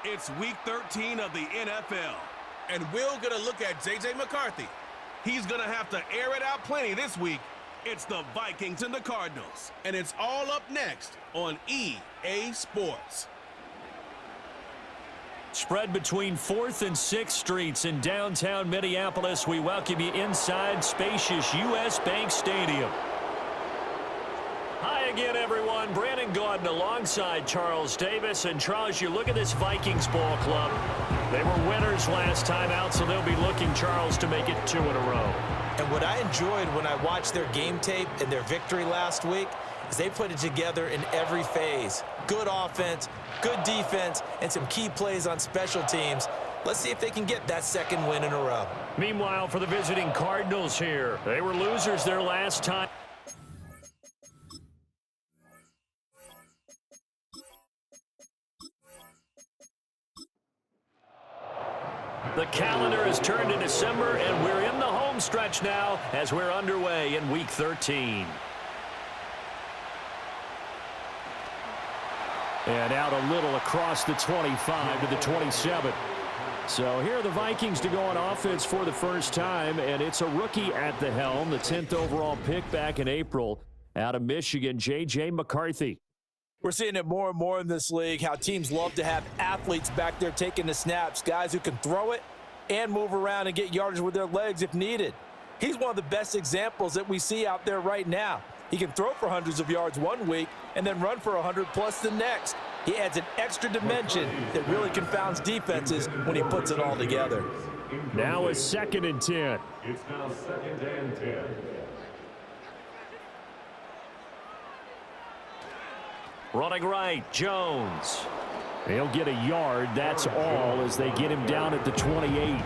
It's Week 13 of the NFL. And we're going to look at J.J. McCarthy. He's going to have to air it out plenty this week. It's the Vikings and the Cardinals. And it's all up next on EA Sports. Spread between 4th and 6th Streets in downtown Minneapolis. We welcome you inside spacious U.S. Bank Stadium. Hi again, everyone. Brandon Gaudin alongside Charles Davis. And Charles, you look at this Vikings ball club. They were winners last time out, so they'll be looking, Charles, to make it 2 in a row. And what I enjoyed when I watched their game tape and their victory last week is they put it together in every phase. Good offense, good defense, and some key plays on special teams. Let's see if they can get that 2nd win in a row. Meanwhile, for the visiting Cardinals here, they were losers their last time. The calendar has turned to December, and we're in the home stretch now as we're underway in Week 13. And out a little across the 25 to the 27. So here are the Vikings to go on offense for the first time, and it's a rookie at the helm, the 10th overall pick back in April out of Michigan, J.J. McCarthy. We're seeing it more and more in this league, how teams love to have athletes back there taking the snaps, guys who can throw it and move around and get yardage with their legs if needed. He's one of the best examples that we see out there right now. He can throw for hundreds of yards one week and then run for 100+ the next. He adds an extra dimension that really confounds defenses when he puts it all together. Now a 2nd and 10. It's now 2nd and 10. Running right, Jones. They'll get a yard, that's all, as they get him down at the 28.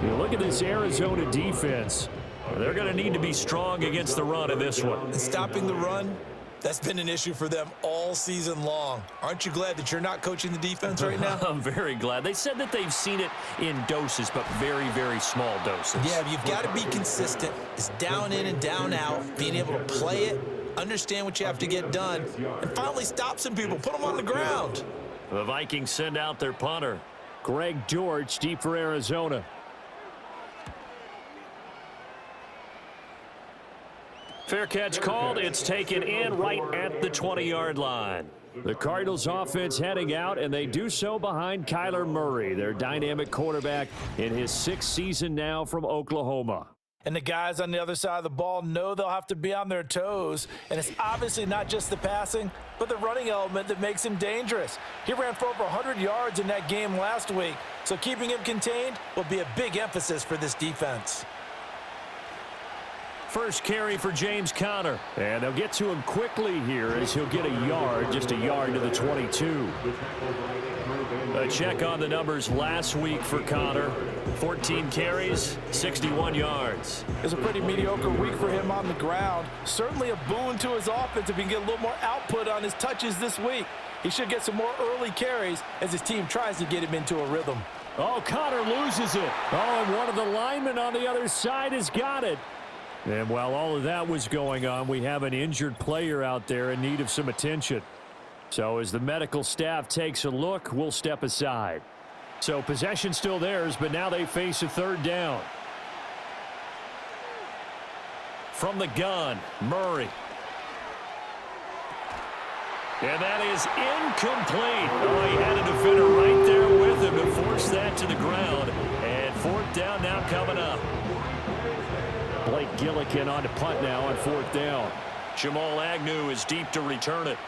You look at this Arizona defense. They're going to need to be strong against the run in this one. And stopping the run, that's been an issue for them all season long. Aren't you glad that you're not coaching the defense right now? I'm very glad. They said that they've seen it in doses, but very, very small doses. Yeah, you've got to be consistent. It's down in and down out, being able to play it, understand what you have to get done, and finally stop some people, put them on the ground. The Vikings send out their punter. Greg George, deep for Arizona. Fair catch called. It's taken in right at the 20-yard line. The Cardinals offense heading out, and they do so behind Kyler Murray, their dynamic quarterback in his 6th season now from Oklahoma. And the guys on the other side of the ball know they'll have to be on their toes. And it's obviously not just the passing, but the running element that makes him dangerous. He ran for over 100 yards in that game last week, so keeping him contained will be a big emphasis for this defense. First carry for James Conner. And they'll get to him quickly here as he'll get a yard, just a yard to the 22. A check on the numbers last week for Conner. 14 carries, 61 yards. It's a pretty mediocre week for him on the ground. Certainly a boon to his offense if he can get a little more output on his touches this week. He should get some more early carries as his team tries to get him into a rhythm. Oh, Conner loses it. Oh, and one of the linemen on the other side has got it. And while all of that was going on, we have an injured player out there in need of some attention. So as the medical staff takes a look, we'll step aside. So possession still theirs, but now they face a 3rd down. From the gun, Murray. And that is incomplete. Oh, he had a defender right there with him to force that to the ground. And 4th down now coming up. Blake Gillikin on to punt now on 4th down. Jamal Agnew is deep to return it.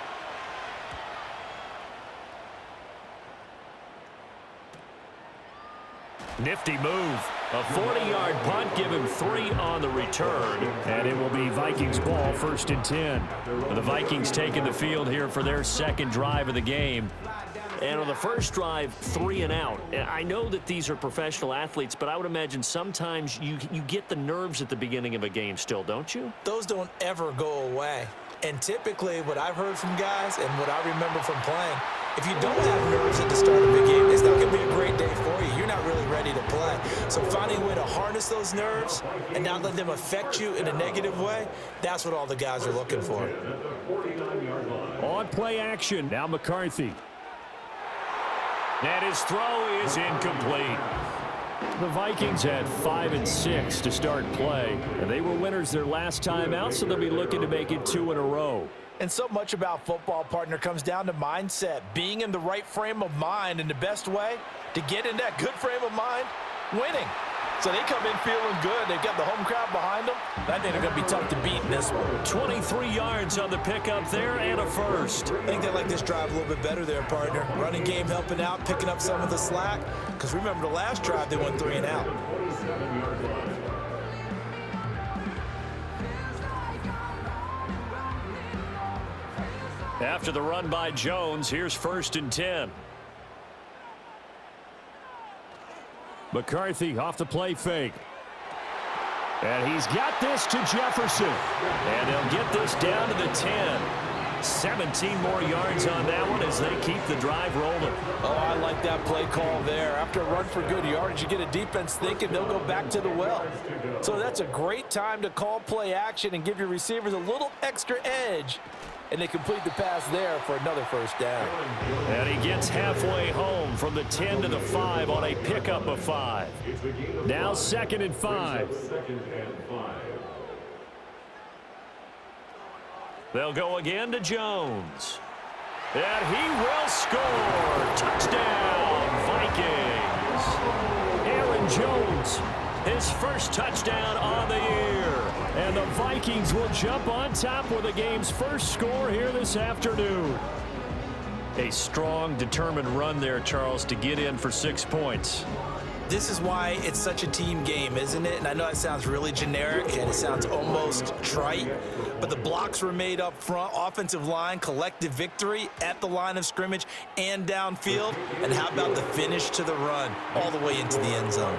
Nifty move. A 40-yard punt, give him 3 on the return. And it will be Vikings ball, 1st and 10. The Vikings taking the field here for their 2nd drive of the game. And on the first drive, 3 and out. I know that these are professional athletes, but I would imagine sometimes you get the nerves at the beginning of a game still, don't you? Those don't ever go away. And typically what I've heard from guys and what I remember from playing, if you don't have nerves at the start of a game, it's not going to be a great day for you. You're not really ready to play. So finding a way to harness those nerves and not let them affect you in a negative way, that's what all the guys are looking for. On play action, now McCarthy. And his throw is incomplete. The Vikings had 5 and 6 to start play, and they were winners their last time out, so they'll be looking to make it 2 in a row. And so much about football, partner, comes down to mindset, being in the right frame of mind, and the best way to get in that good frame of mind, winning. So they come in feeling good. They've got the home crowd behind them. I think they're going to be tough to beat in this one. 23 yards on the pickup there and a first. I think they like this drive a little bit better there, partner. Running game helping out, picking up some of the slack. Because remember the last drive, they went 3 and out. After the run by Jones, here's 1st and 10. McCarthy off the play fake. And he's got this to Jefferson. And they'll get this down to the 10. 17 more yards on that one as they keep the drive rolling. Oh, I like that play call there. After a run for good yardage, you get a defense thinking they'll go back to the well. So that's a great time to call play action and give your receivers a little extra edge. And they complete the pass there for another first down. And he gets halfway home from the 10 to the 5 on a pickup of 5. Now 2nd and 5. They'll go again to Jones. And he will score. Touchdown, Vikings. Aaron Jones, his first touchdown on the year. And the Vikings will jump on top with the game's first score here this afternoon. A strong, determined run there, Charles, to get in for 6 points. This is why it's such a team game, isn't it? And I know it sounds really generic and it sounds almost trite, but the blocks were made up front, offensive line, collective victory at the line of scrimmage and downfield. And how about the finish to the run all the way into the end zone?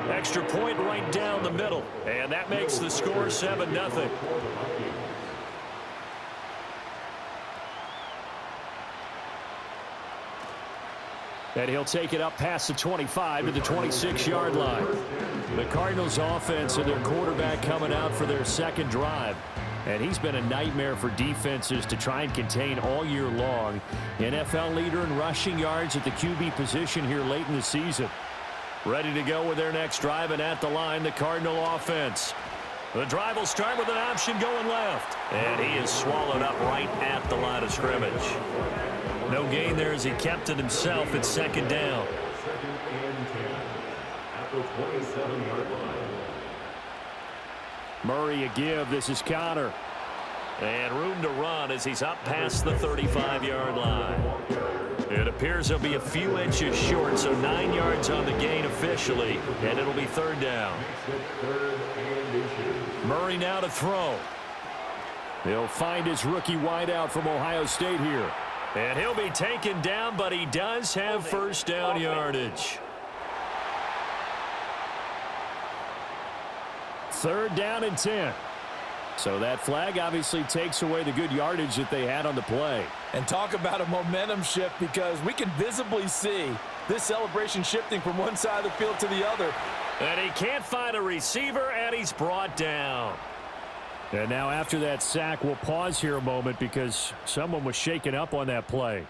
Extra point right down the middle, and that makes the score 7-0. And he'll take it up past the 25 to the 26-yard line. The Cardinals offense and their quarterback coming out for their second drive. And he's been a nightmare for defenses to try and contain all year long. NFL leader in rushing yards at the QB position here late in the season. Ready to go with their next drive, and at the line, the Cardinal offense. The drive will start with an option going left. And he is swallowed up right at the line of scrimmage. No gain there as he kept it himself at 2nd down. 2nd and 10 at the 27-yard line. Murray a give. This is Connor. And room to run as he's up past the 35-yard line. It appears he'll be a few inches short, so 9 yards on the gain officially, and it'll be 3rd down. Murray now to throw. He'll find his rookie wideout from Ohio State here. And he'll be taken down, but he does have first down yardage. 3rd down and 10. So that flag obviously takes away the good yardage that they had on the play. And talk about a momentum shift, because we can visibly see this celebration shifting from one side of the field to the other. And he can't find a receiver, and he's brought down. And now after that sack, we'll pause here a moment because someone was shaken up on that play.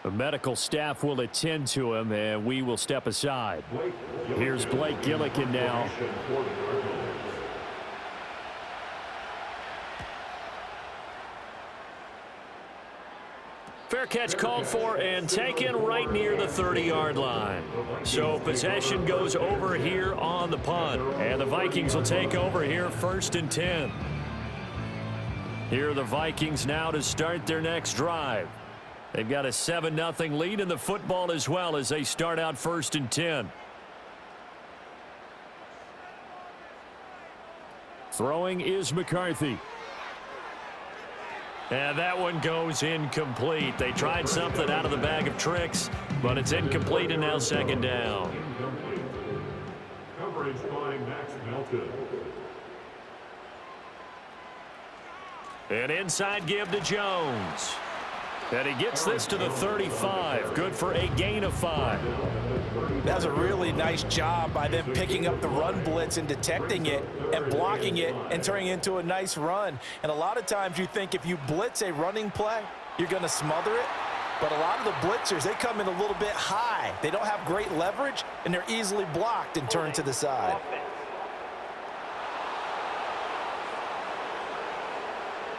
The medical staff will attend to him, and we will step aside. Here's Blake Gillikin now. Fair catch called for and taken right near the 30-yard line. So possession goes over here on the punt. And the Vikings will take over here 1st and 10. Here are the Vikings now to start their next drive. They've got a 7-0 lead in the football as well as they start out 1st and 10. Throwing is McCarthy. And that one goes incomplete. They tried something out of the bag of tricks, but it's incomplete, and now 2nd down. Coverage by Max Melton. An inside give to Jones. And he gets this to the 35. Good for a gain of 5. That was a really nice job by them picking up the run blitz and detecting it and blocking it and turning it into a nice run. And a lot of times you think if you blitz a running play, you're going to smother it. But a lot of the blitzers, they come in a little bit high. They don't have great leverage, and they're easily blocked and turned to the side.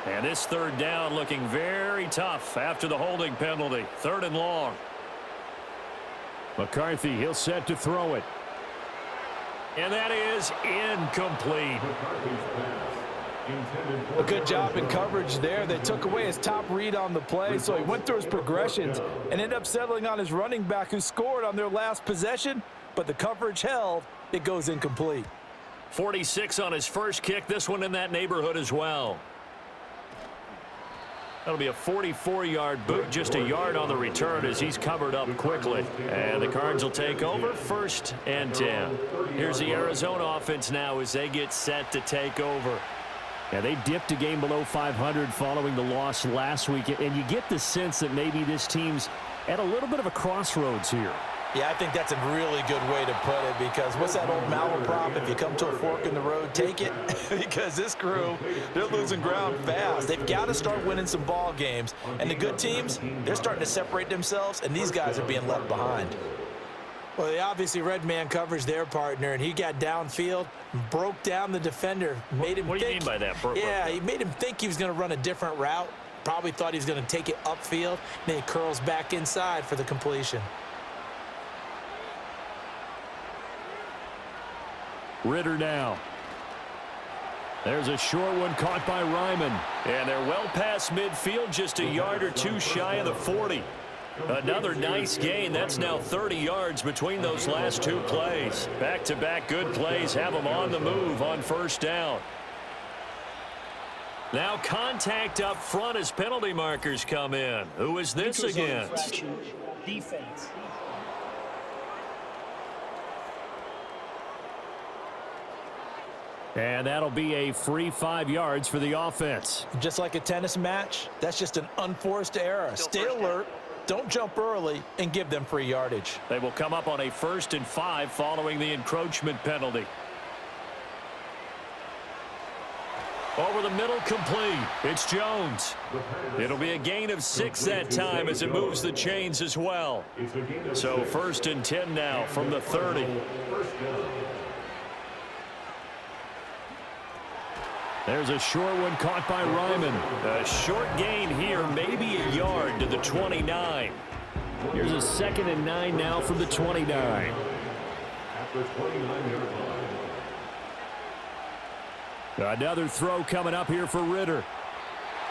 And this third down looking very tough after the holding penalty. 3rd and long. McCarthy, he'll set to throw it. And that is incomplete. A good job in coverage there. They took away his top read on the play, so he went through his progressions and ended up settling on his running back who scored on their last possession, but the coverage held. It goes incomplete. 46 on his first kick. This one in that neighborhood as well. That'll be a 44-yard boot, just a yard on the return as he's covered up quickly. And the Cards will take over 1st and 10. Here's the Arizona offense now as they get set to take over. Yeah, they dipped a game below 500 following the loss last week, and you get the sense that maybe this team's at a little bit of a crossroads here. Yeah, I think that's a really good way to put it, because what's that old malaprop? If you come to a fork in the road, take it. Because this crew, they're losing ground fast. They've got to start winning some ball games. And the good teams, they're starting to separate themselves, and these guys are being left behind. Well, they obviously red man coverage their partner, and he got downfield, broke down the defender, made him What do you mean by that? Yeah, he made him think he was going to run a different route. Probably thought he was going to take it upfield. Then he curls back inside for the completion. Ritter now. There's a short one caught by Ryman. And they're well past midfield, just a yard or two shy of the 40. Another nice gain. That's now 30 yards between those last two plays. Back-to-back good plays have them on the move on 1st down. Now contact up front as penalty markers come in. Who is this against? Defense. And that'll be a free 5 yards for the offense. Just like a tennis match, that's just an unforced error. Stay alert, don't jump early, and give them free yardage. They will come up on a 1st and 5 following the encroachment penalty. Over the middle, complete. It's Jones. It'll be a gain of 6 that time as it moves the chains as well. So 1st and 10 now from the 30. There's a short one caught by Ryman. A short gain here, maybe a yard to the 29. Here's a 2nd and 9 now from the 29. At the 29-yard line. Another throw coming up here for Ritter.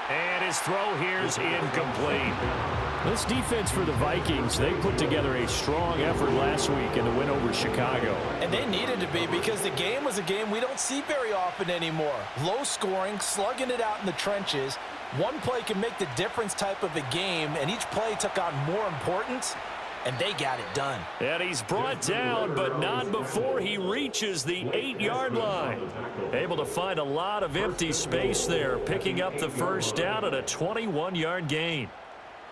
And his throw here's incomplete. This defense for the Vikings, they put together a strong effort last week in the win over Chicago. And they needed to be, because the game was a game we don't see very often anymore. Low scoring, slugging it out in the trenches. One play can make the difference type of a game, and each play took on more importance, and they got it done. And he's brought down, but not before he reaches the 8-yard line. Able to find a lot of empty space there, picking up the 1st down at a 21-yard gain.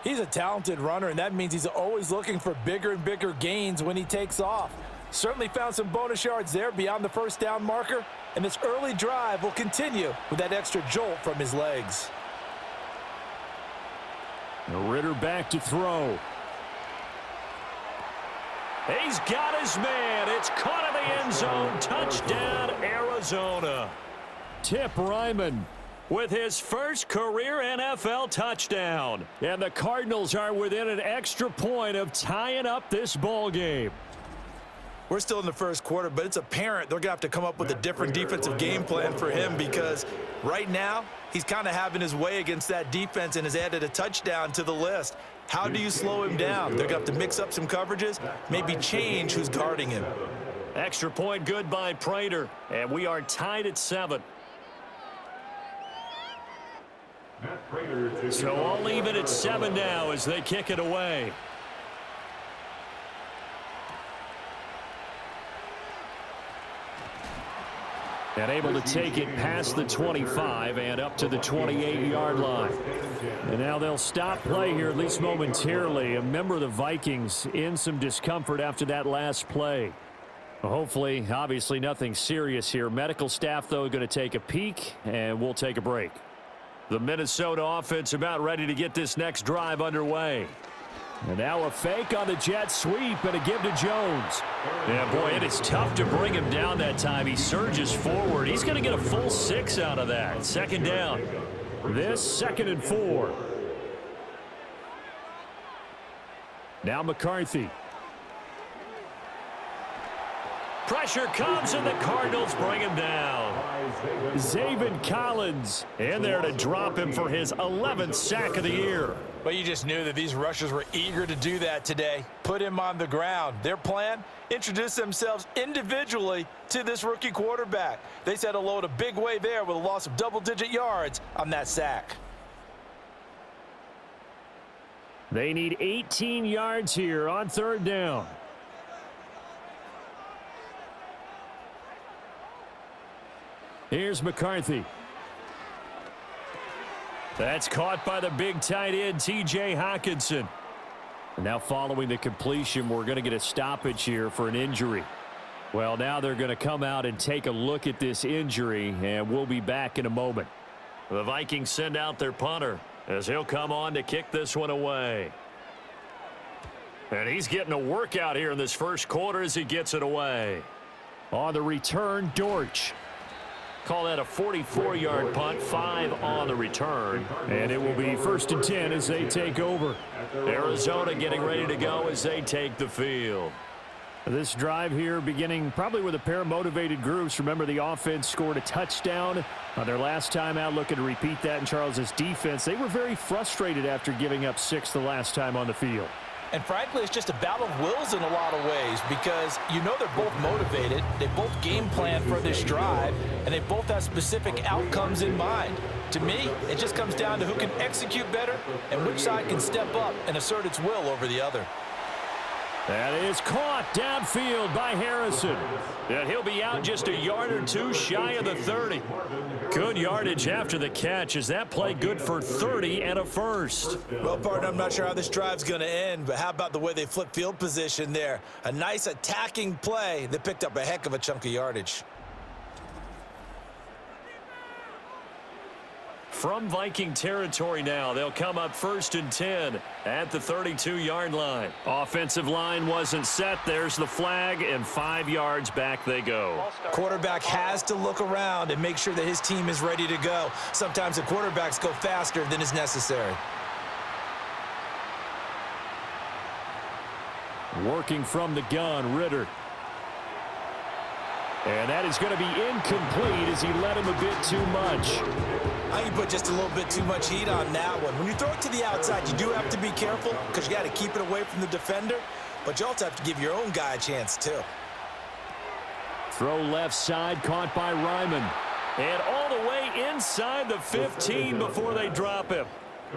He's a talented runner, and that means he's always looking for bigger and bigger gains when he takes off. Certainly found some bonus yards there beyond the 1st down marker, and this early drive will continue with that extra jolt from his legs. Ritter back to throw. He's got his man. It's caught in the end zone. Touchdown, Arizona. Tip Ryman with his first career NFL touchdown. And the Cardinals are within an extra point of tying up this ball game. We're still in the 1st quarter, but it's apparent they're going to have to come up with a different defensive game plan for him, because right now he's kind of having his way against that defense and has added a touchdown to the list. How do you slow him down? They're going to have to mix up some coverages, maybe change who's guarding him. Extra point good by Prater, and we are tied at 7. So all even at 7 now as they kick it away. And able to take it past the 25 and up to the 28-yard line. And now they'll stop play here, at least momentarily. A member of the Vikings in some discomfort after that last play. Well, hopefully, obviously nothing serious here. Medical staff, though, going to take a peek, and we'll take a break. The Minnesota offense about ready to get this next drive underway. And now a fake on the jet sweep and a give to Jones. Yeah, boy, it is tough to bring him down that time. He surges forward. He's going to get a full 6 out of that. Second down. This 2nd and 4. Now McCarthy. Pressure comes, and the Cardinals bring him down. Zaven Collins in there to drop him for his 11th sack of the year. But you just knew that these rushers were eager to do that today. Put him on the ground. Their plan, introduce themselves individually to this rookie quarterback. They set a load a big way there with a loss of double-digit yards on that sack. They need 18 yards here on 3rd down. Here's McCarthy. That's caught by the big tight end, T.J. Hockenson. And now following the completion, we're going to get a stoppage here for an injury. Well, now they're going to come out and take a look at this injury, and we'll be back in a moment. The Vikings send out their punter as he'll come on to kick this one away. And he's getting a workout here in this first quarter as he gets it away. On the return, Dortch. Call that a 44-yard punt, 5 on the return. And it will be 1st and 10 as they take over. Arizona getting ready to go as they take the field. This drive here beginning probably with a pair of motivated groups. Remember, the offense scored a touchdown on their last time out, looking to repeat that in Charles's defense. They were very frustrated after giving up 6 the last time on the field. And frankly, it's just a battle of wills in a lot of ways because you know they're both motivated, they both game plan for this drive, and they both have specific outcomes in mind. To me, it just comes down to who can execute better and which side can step up and assert its will over the other. That is caught downfield by Harrison. And he'll be out just a yard or two shy of the 30. Good yardage after the catch. Is that play good for 30 and a first? Well, partner, I'm not sure how this drive's going to end, but how about the way they flip field position there? A nice attacking play that picked up a heck of a chunk of yardage. From Viking territory now, they'll come up 1st and 10 at the 32-yard line. Offensive line wasn't set. There's the flag, and 5 yards back they go. Quarterback has to look around and make sure that his team is ready to go. Sometimes the quarterbacks go faster than is necessary. Working from the gun, Ritter. And that is going to be incomplete as he led him a bit too much. I think you put just a little bit too much heat on that one. When you throw it to the outside, you do have to be careful because you got to keep it away from the defender, but you also have to give your own guy a chance too. Throw left side, caught by Ryman. And all the way inside the 15 before they drop him.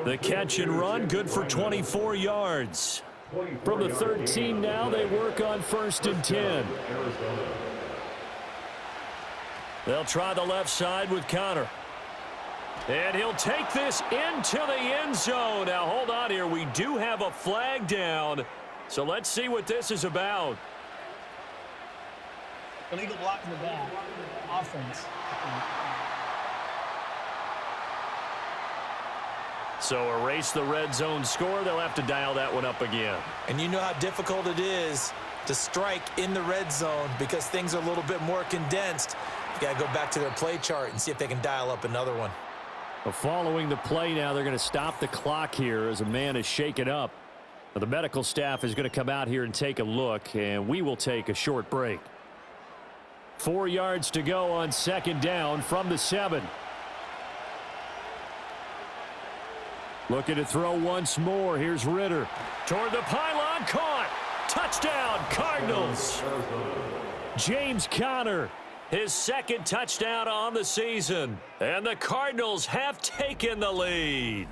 The catch and run, good for 24 yards. From the 13 now, they work on 1st and 10. They'll try the left side with Connor. And he'll take this into the end zone. Now, hold on here. We do have a flag down. So let's see what this is about. Illegal block in the back. Offense. So erase the red zone score. They'll have to dial that one up again. And you know how difficult it is to strike in the red zone because things are a little bit more condensed. You got to go back to their play chart and see if they can dial up another one. Well, following the play now, they're going to stop the clock here as a man is shaken up. Now, the medical staff is going to come out here and take a look, and we will take a short break. 4 yards to go on 2nd down from the 7. Looking to throw once more. Here's Ritter. Toward the pylon, caught. Touchdown, Cardinals. James Conner. His 2nd touchdown on the season. And the Cardinals have taken the lead.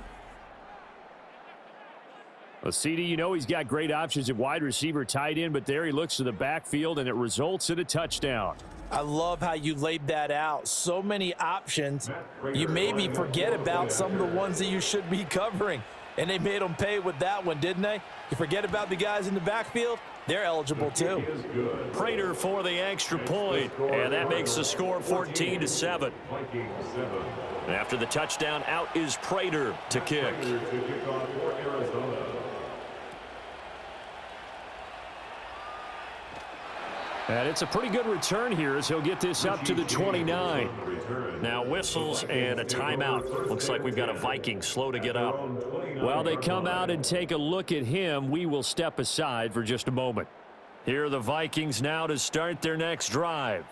Well, CD, you know he's got great options at wide receiver, tight end, but there he looks to the backfield, and it results in a touchdown. I love how you laid that out. So many options. You maybe forget about some of the ones that you should be covering. And they made them pay with that one, didn't they? You forget about the guys in the backfield. They're eligible too. Prater for the extra point, and that makes the score 14-7. And after the touchdown, out is Prater to kick. And it's a pretty good return here as he'll get this up to the 29. Now whistles and a timeout. Looks like we've got a Viking slow to get up. While they come out and take a look at him, we will step aside for just a moment. Here are the Vikings now to start their next drive.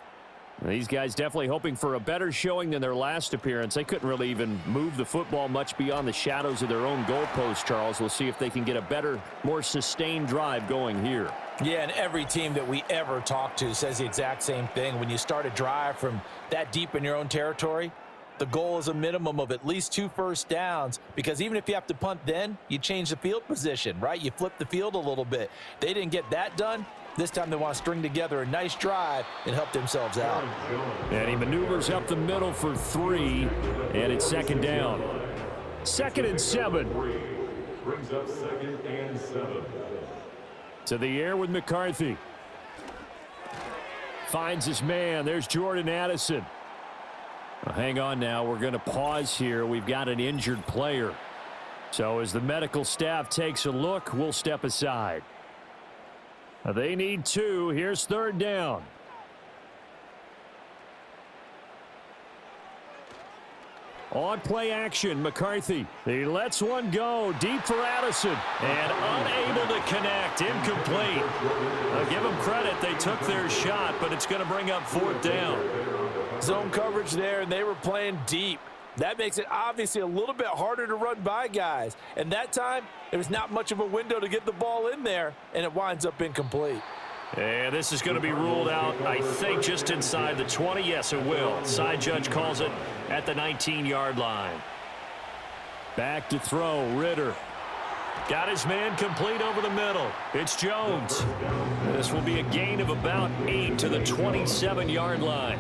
These guys definitely hoping for a better showing than their last appearance. They couldn't really even move the football much beyond the shadows of their own goalpost, Charles. We'll see if they can get a better, more sustained drive going here. Yeah, and every team that we ever talk to says the exact same thing. When you start a drive from that deep in your own territory, the goal is a minimum of at least 2 first downs, because even if you have to punt then, you change the field position, right? You flip the field a little bit. They didn't get that done. This time they want to string together a nice drive and help themselves out. And he maneuvers up the middle for 3, and it's second down. 2nd and 7. Brings up 2nd and 7. To the air with McCarthy. Finds his man. There's Jordan Addison. Well, hang on now. We're going to pause here. We've got an injured player. So as the medical staff takes a look, we'll step aside. They need 2. Here's 3rd down. On play action, McCarthy. He lets one go deep for Addison. And unable to connect. Incomplete. I'll give them credit. They took their shot, but it's going to bring up 4th down. Zone coverage there, and they were playing deep. That makes it obviously a little bit harder to run by guys. And that time, there was not much of a window to get the ball in there, and it winds up incomplete. And this is going to be ruled out, I think, just inside the 20. Yes, it will. Side judge calls it at the 19-yard line. Back to throw, Ritter. Got his man complete over the middle. It's Jones. This will be a gain of about 8 to the 27-yard line.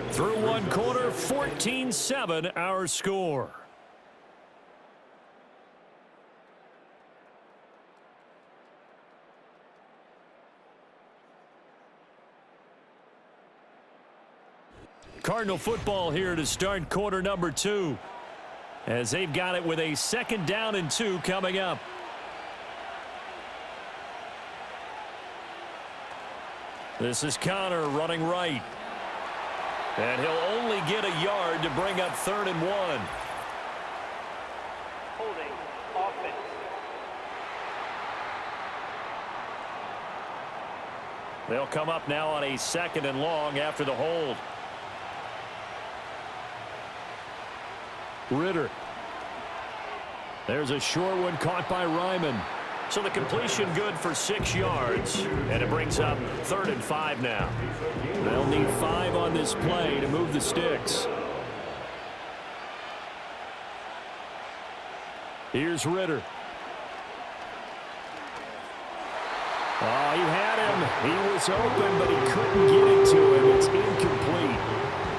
Through one quarter, 14-7 our score. Cardinal football here to start quarter number 2. As they've got it with a 2nd down and 2 coming up. This is Connor running right. And he'll only get a yard to bring up 3rd and 1. Holding offense. They'll come up now on a 2nd and long after the hold. Ritter. There's a short one caught by Ryman. So the completion good for 6 yards. And it brings up 3rd and 5 now. They'll need 5 on this play to move the sticks. Here's Ritter. Oh, he had him. He was open, but he couldn't get it to him. It's incomplete.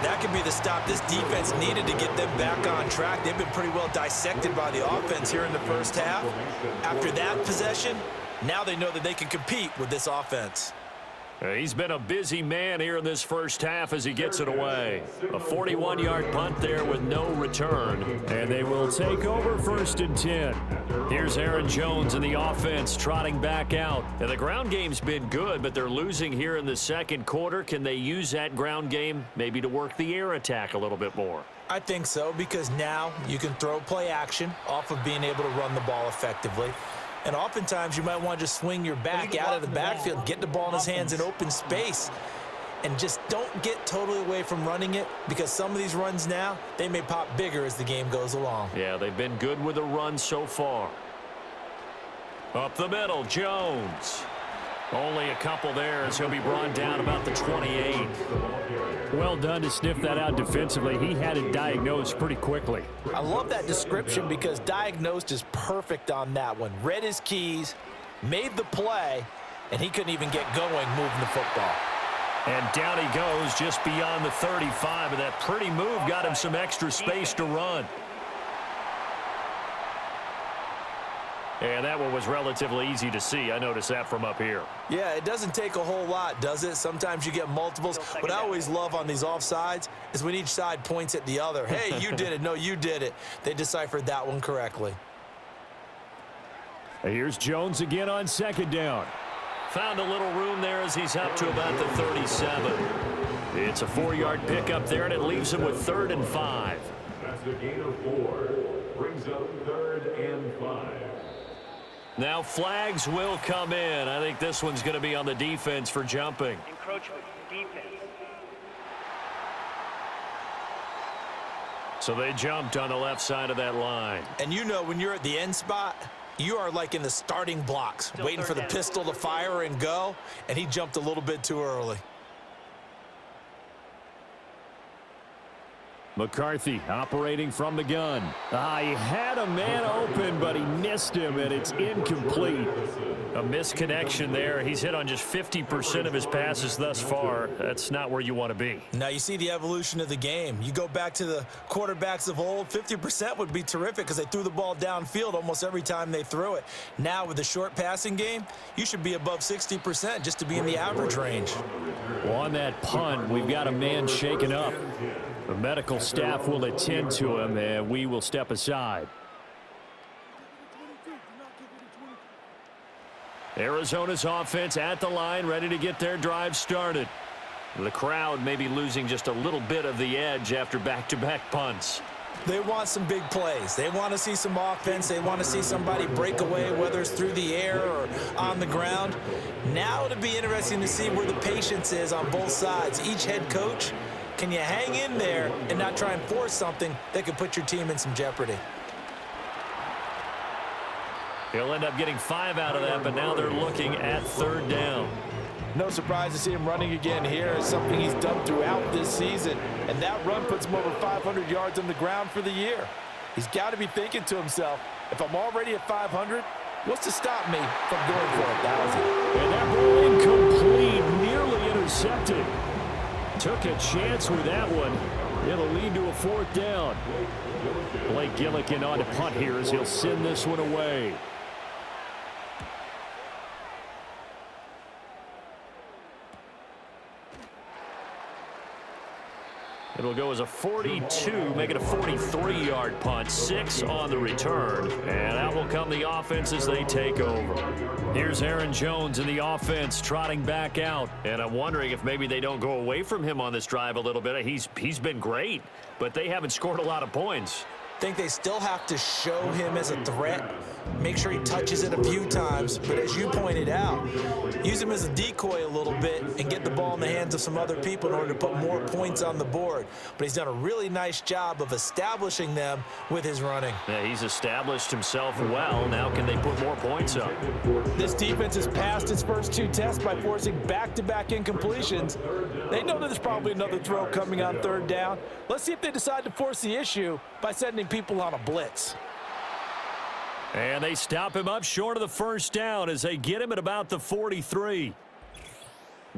That could be the stop this defense needed to get them back on track. They've been pretty well dissected by the offense here in the first half. After that possession, now they know that they can compete with this offense. He's been a busy man here in this first half as he gets it away. A 41-yard punt there with no return. And they will take over 1st and 10. Here's Aaron Jones in the offense trotting back out. And the ground game's been good, but they're losing here in the 2nd quarter. Can they use that ground game maybe to work the air attack a little bit more? I think so, because now you can throw play action off of being able to run the ball effectively. And oftentimes you might want to just swing your back out of the backfield, get the ball in his hands in open space, and just don't get totally away from running it, because some of these runs now, they may pop bigger as the game goes along. Yeah, they've been good with the run so far. Up the middle, Jones. Only a couple there as he'll be brought down about the 28. Well done to sniff that out defensively. He had it diagnosed pretty quickly. I love that description, because diagnosed is perfect on that one. Read his keys, made the play, and he couldn't even get going moving the football. And down he goes just beyond the 35, and that pretty move got him some extra space to run. And that one was relatively easy to see. I noticed that from up here. Yeah, it doesn't take a whole lot, does it? Sometimes you get multiples. What I always love on these offsides is when each side points at the other. Hey, you did it. No, you did it. They deciphered that one correctly. Here's Jones again on 2nd down. Found a little room there as he's up to about the 37. It's a 4-yard pickup there, and it leaves him with 3rd and 5. That's a gain of 4. Brings up 3rd and 5. Now flags will come in. I think this one's going to be on the defense for jumping. Encroachment, defense. So they jumped on the left side of that line. And you know when you're at the end spot, you are like in the starting blocks, Still waiting for the pistol to fire and go, and he jumped a little bit too early. McCarthy operating from the gun. He had a man open, but he missed him, and it's incomplete. A misconnection there. He's hit on just 50% of his passes thus far. That's not where you want to be. Now you see the evolution of the game. You go back to the quarterbacks of old, 50% would be terrific because they threw the ball downfield almost every time they threw it. Now with the short passing game, you should be above 60% just to be in the average range. Well, on that punt, we've got a man shaken up. The medical staff will attend to him, and we will step aside. Arizona's offense at the line, ready to get their drive started. The crowd may be losing just a little bit of the edge after back-to-back punts. They want some big plays. They want to see some offense. They want to see somebody break away, whether it's through the air or on the ground. Now it'll be interesting to see where the patience is on both sides. Each head coach, can you hang in there and not try and force something that could put your team in some jeopardy? He'll end up getting 5 out of that, but now they're looking at 3rd down. No surprise to see him running again here. It's something he's done throughout this season. And that run puts him over 500 yards on the ground for the year. He's got to be thinking to himself, if I'm already at 500, what's to stop me from going for 1,000? And that ball incomplete, nearly intercepted. Took a chance with that one. It'll lead to a 4th down. Blake Gillikin on to punt here as he'll send this one away. It'll go as a 42, make it a 43-yard punt, 6 on the return. And out will come the offense as they take over. Here's Aaron Jones in the offense trotting back out. And I'm wondering if maybe they don't go away from him on this drive a little bit. He's been great, but they haven't scored a lot of points. I think they still have to show him as a threat. Make sure he touches it a few times. But as you pointed out, use him as a decoy a little bit and get the ball in the hands of some other people in order to put more points on the board. But he's done a really nice job of establishing them with his running. Yeah, he's established himself well. Now can they put more points up? This defense has passed its first 2 tests by forcing back-to-back incompletions. They know that there's probably another throw coming on 3rd down. Let's see if they decide to force the issue by sending people on a blitz. And they stop him up short of the 1st down as they get him at about the 43.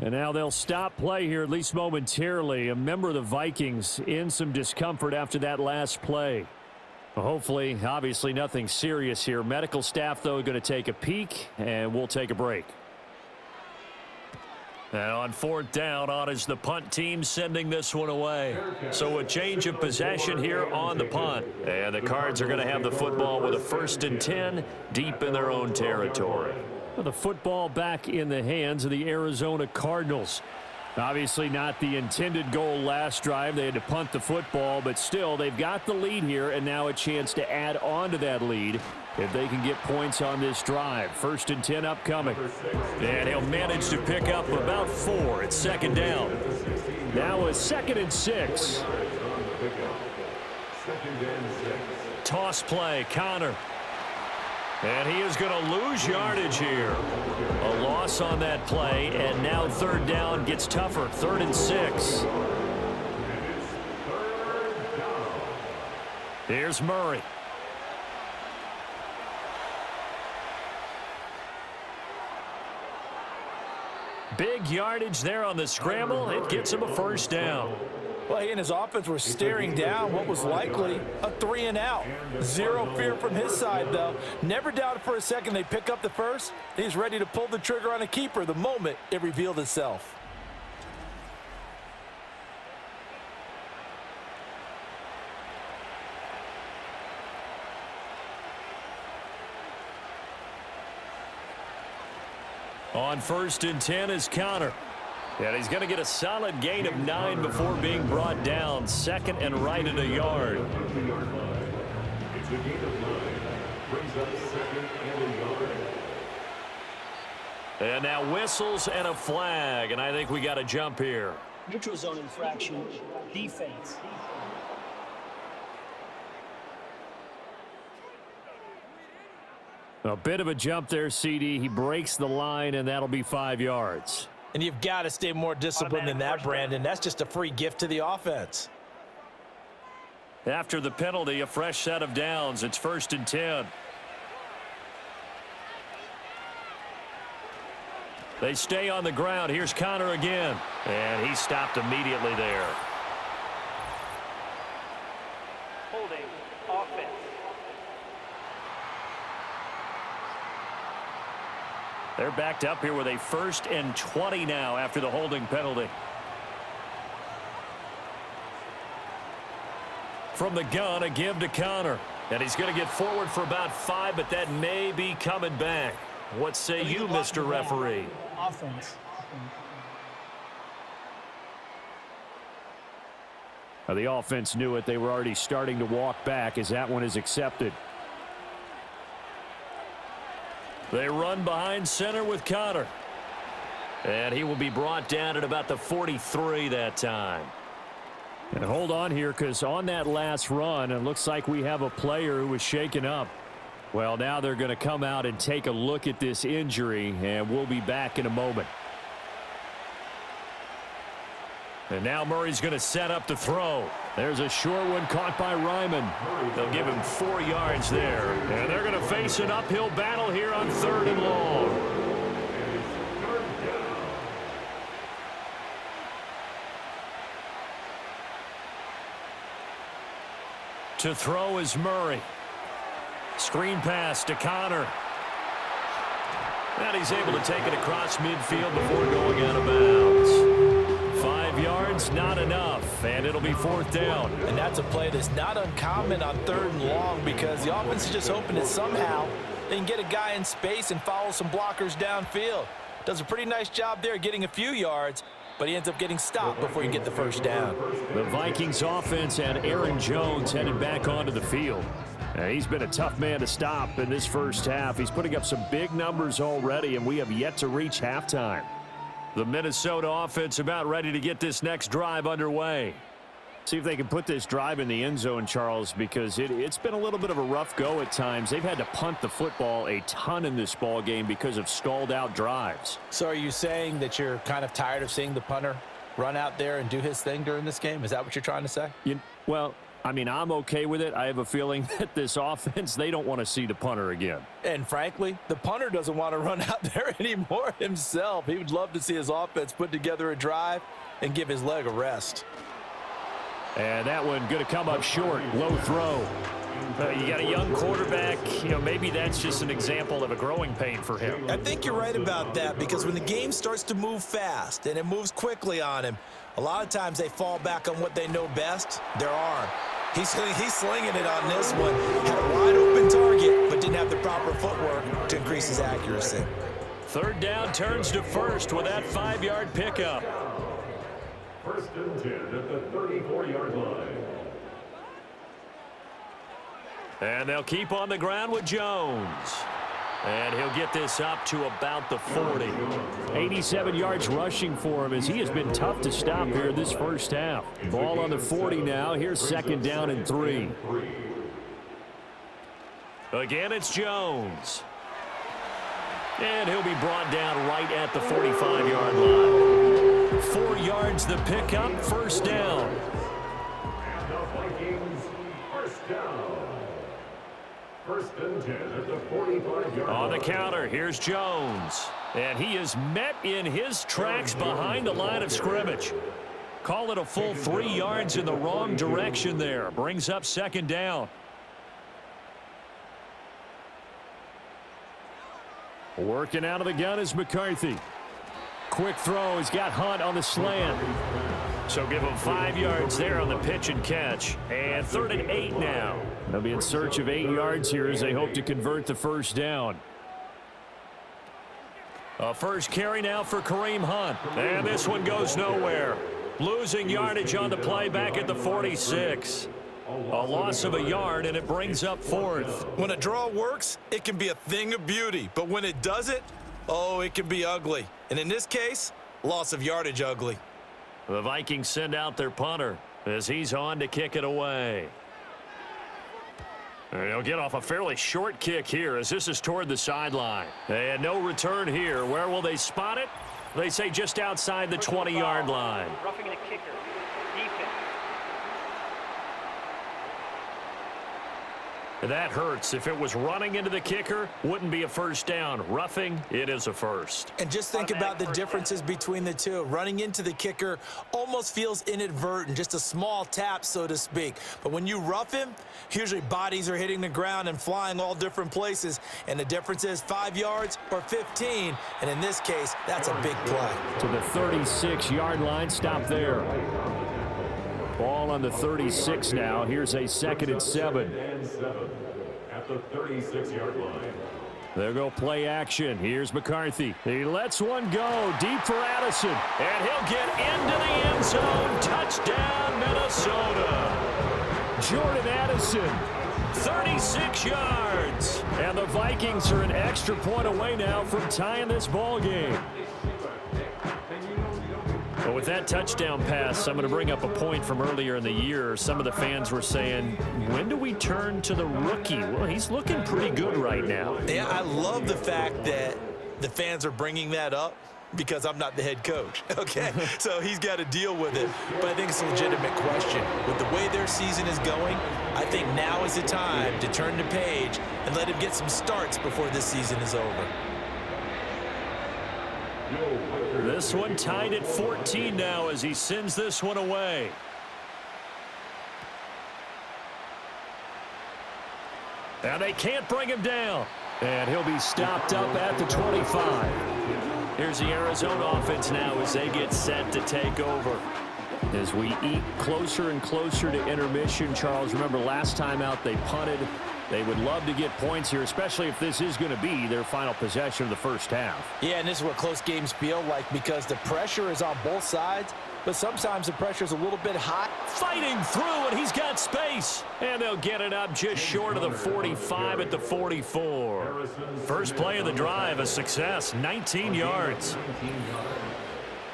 And now they'll stop play here, at least momentarily. A member of the Vikings in some discomfort after that last play. Hopefully, obviously nothing serious here. Medical staff, though, going to take a peek, and we'll take a break. Now on 4th down, on is the punt team sending this one away. So a change of possession here on the punt. And the Cards are going to have the football with a 1st and 10 deep in their own territory. Well, the football back in the hands of the Arizona Cardinals. Obviously not the intended goal last drive. They had to punt the football, but still they've got the lead here and now a chance to add on to that lead if they can get points on this drive. 1st and 10 upcoming. And he'll manage to pick up about 4 at 2nd down. Now a 2nd and 6. Toss play, Connor. And he is going to lose yardage here. A loss on that play, and now 3rd down gets tougher. 3rd and 6. Here's Murray. Big yardage there on the scramble. It gets him a 1st down. Well, he and his offense were staring down what was likely a 3 and out. Zero fear from his side, though. Never doubted for a second they pick up the first. He's ready to pull the trigger on a keeper the moment it revealed itself. On 1st and 10 is Connor. And he's going to get a solid gain of 9 before being brought down. 2nd and right at a yard. It's a gain of 9. Brings up 2nd and a yard. And now whistles and a flag. And I think we got a jump here. Neutral zone infraction. Defense. A bit of a jump there, CD. He breaks the line, and that'll be 5 yards. And you've got to stay more disciplined than that, Brandon. That's just a free gift to the offense. After the penalty, a fresh set of downs. It's 1st and 10. They stay on the ground. Here's Connor again. And he stopped immediately there. Holding. Offense. They're backed up here with a 1st and 20 now after the holding penalty. From the gun, a give to Connor. And he's going to get forward for about 5, but that may be coming back. What say you, Mr. Referee? Offense. The offense knew it. They were already starting to walk back as that one is accepted. They run behind center with Connor. And he will be brought down at about the 43 that time. And hold on here, because on that last run, it looks like we have a player who was shaken up. Well, now they're going to come out and take a look at this injury, and we'll be back in a moment. And now Murray's going to set up the throw. There's a short one caught by Ryman. They'll give him 4 yards there. And they're going to face an uphill battle here on 3rd and long. To throw is Murray. Screen pass to Connor. And he's able to take it across midfield before going out of bounds. 5 yards, not enough, and it'll be 4th down. And that's a play that's not uncommon on 3rd and long because the offense is just hoping that somehow they can get a guy in space and follow some blockers downfield. Does a pretty nice job there getting a few yards, but he ends up getting stopped before he can get the 1st down. The Vikings offense had Aaron Jones headed back onto the field. And he's been a tough man to stop in this first half. He's putting up some big numbers already, and we have yet to reach halftime. The Minnesota offense about ready to get this next drive underway. See if they can put this drive in the end zone, Charles, because it's been a little bit of a rough go at times. They've had to punt the football a ton in this ball game because of stalled out drives. So are you saying that you're kind of tired of seeing the punter run out there and do his thing during this game? Is that what you're trying to say? Well, I mean, I'm okay with it. I have a feeling that this offense, they don't want to see the punter again. And frankly, the punter doesn't want to run out there anymore himself. He would love to see his offense put together a drive and give his leg a rest. And that one going to come up short. Low throw. You got a young quarterback. Maybe that's just an example of a growing pain for him. I think you're right about that because when the game starts to move fast and it moves quickly on him, a lot of times they fall back on what they know best, their arm. He's slinging it on this one. Had a wide open target, but didn't have the proper footwork to increase his accuracy. 3rd down turns to 1st with that 5-yard pickup. 1st and 10 at the 34-yard line. And they'll keep on the ground with Jones. And he'll get this up to about the 40. 87 yards rushing for him as he has been tough to stop here this first half. Ball on the 40 now. Here's 2nd down and 3. Again, it's Jones. And he'll be brought down right at the 45-yard line. 4 yards the pickup, 1st down. And the Vikings, 1st down. 1st and 10 at the 45-yard line. On the counter, here's Jones. And he is met in his tracks behind the line of scrimmage. Call it a full 3 yards in the wrong direction there. Brings up 2nd down. Working out of the gun is McCarthy. Quick throw. He's got Hunt on the slant. So give him 5 yards there on the pitch and catch. And 3rd and 8 now. They'll be in search of 8 yards here as they hope to convert the 1st down. A first carry now for Kareem Hunt. And this one goes nowhere. Losing yardage on the play back at the 46. A loss of a yard, and it brings up fourth. When a draw works, it can be a thing of beauty. But when it doesn't, oh, it can be ugly. And in this case, loss of yardage ugly. The Vikings send out their punter as he's on to kick it away. And he'll get off a fairly short kick here as this is toward the sideline. And no return here. Where will they spot it? They say just outside the 20-yard line. Roughing the kicker. Defense. That hurts. If it was running into the kicker, wouldn't be a first down. Roughing, it is a first. And just think about the differences between the two. Running into the kicker almost feels inadvertent, just a small tap, so to speak. But when you rough him, usually bodies are hitting the ground and flying all different places. And the difference is 5 yards or 15. And in this case, that's a big play. To the 36-yard line, stop there. Ball on the 36 now. Here's a 2nd and 7. At the 36-yard line. There go play action. Here's McCarthy. He lets one go deep for Addison. And he'll get into the end zone. Touchdown, Minnesota. Jordan Addison, 36 yards. And the Vikings are an extra point away now from tying this ball game. But with that touchdown pass, I'm going to bring up a point from earlier in the year. Some of the fans were saying, when do we turn to the rookie? Well, he's looking pretty good right now. Yeah, I love the fact that the fans are bringing that up because I'm not the head coach, okay? So he's got to deal with it. But I think it's a legitimate question. With the way their season is going, I think now is the time to turn the page and let him get some starts before this season is over. This one tied at 14 now as he sends this one away. And they can't bring him down. And he'll be stopped up at the 25. Here's the Arizona offense now as they get set to take over. As we eat closer and closer to intermission, Charles, remember last time out they punted. They would love to get points here, especially if this is going to be their final possession of the first half. Yeah, and this is what close games feel like because the pressure is on both sides, but sometimes the pressure is a little bit hot. Fighting through, and he's got space. And they'll get it up just short of the 45 at the 44. First play of the drive, a success, 19 yards.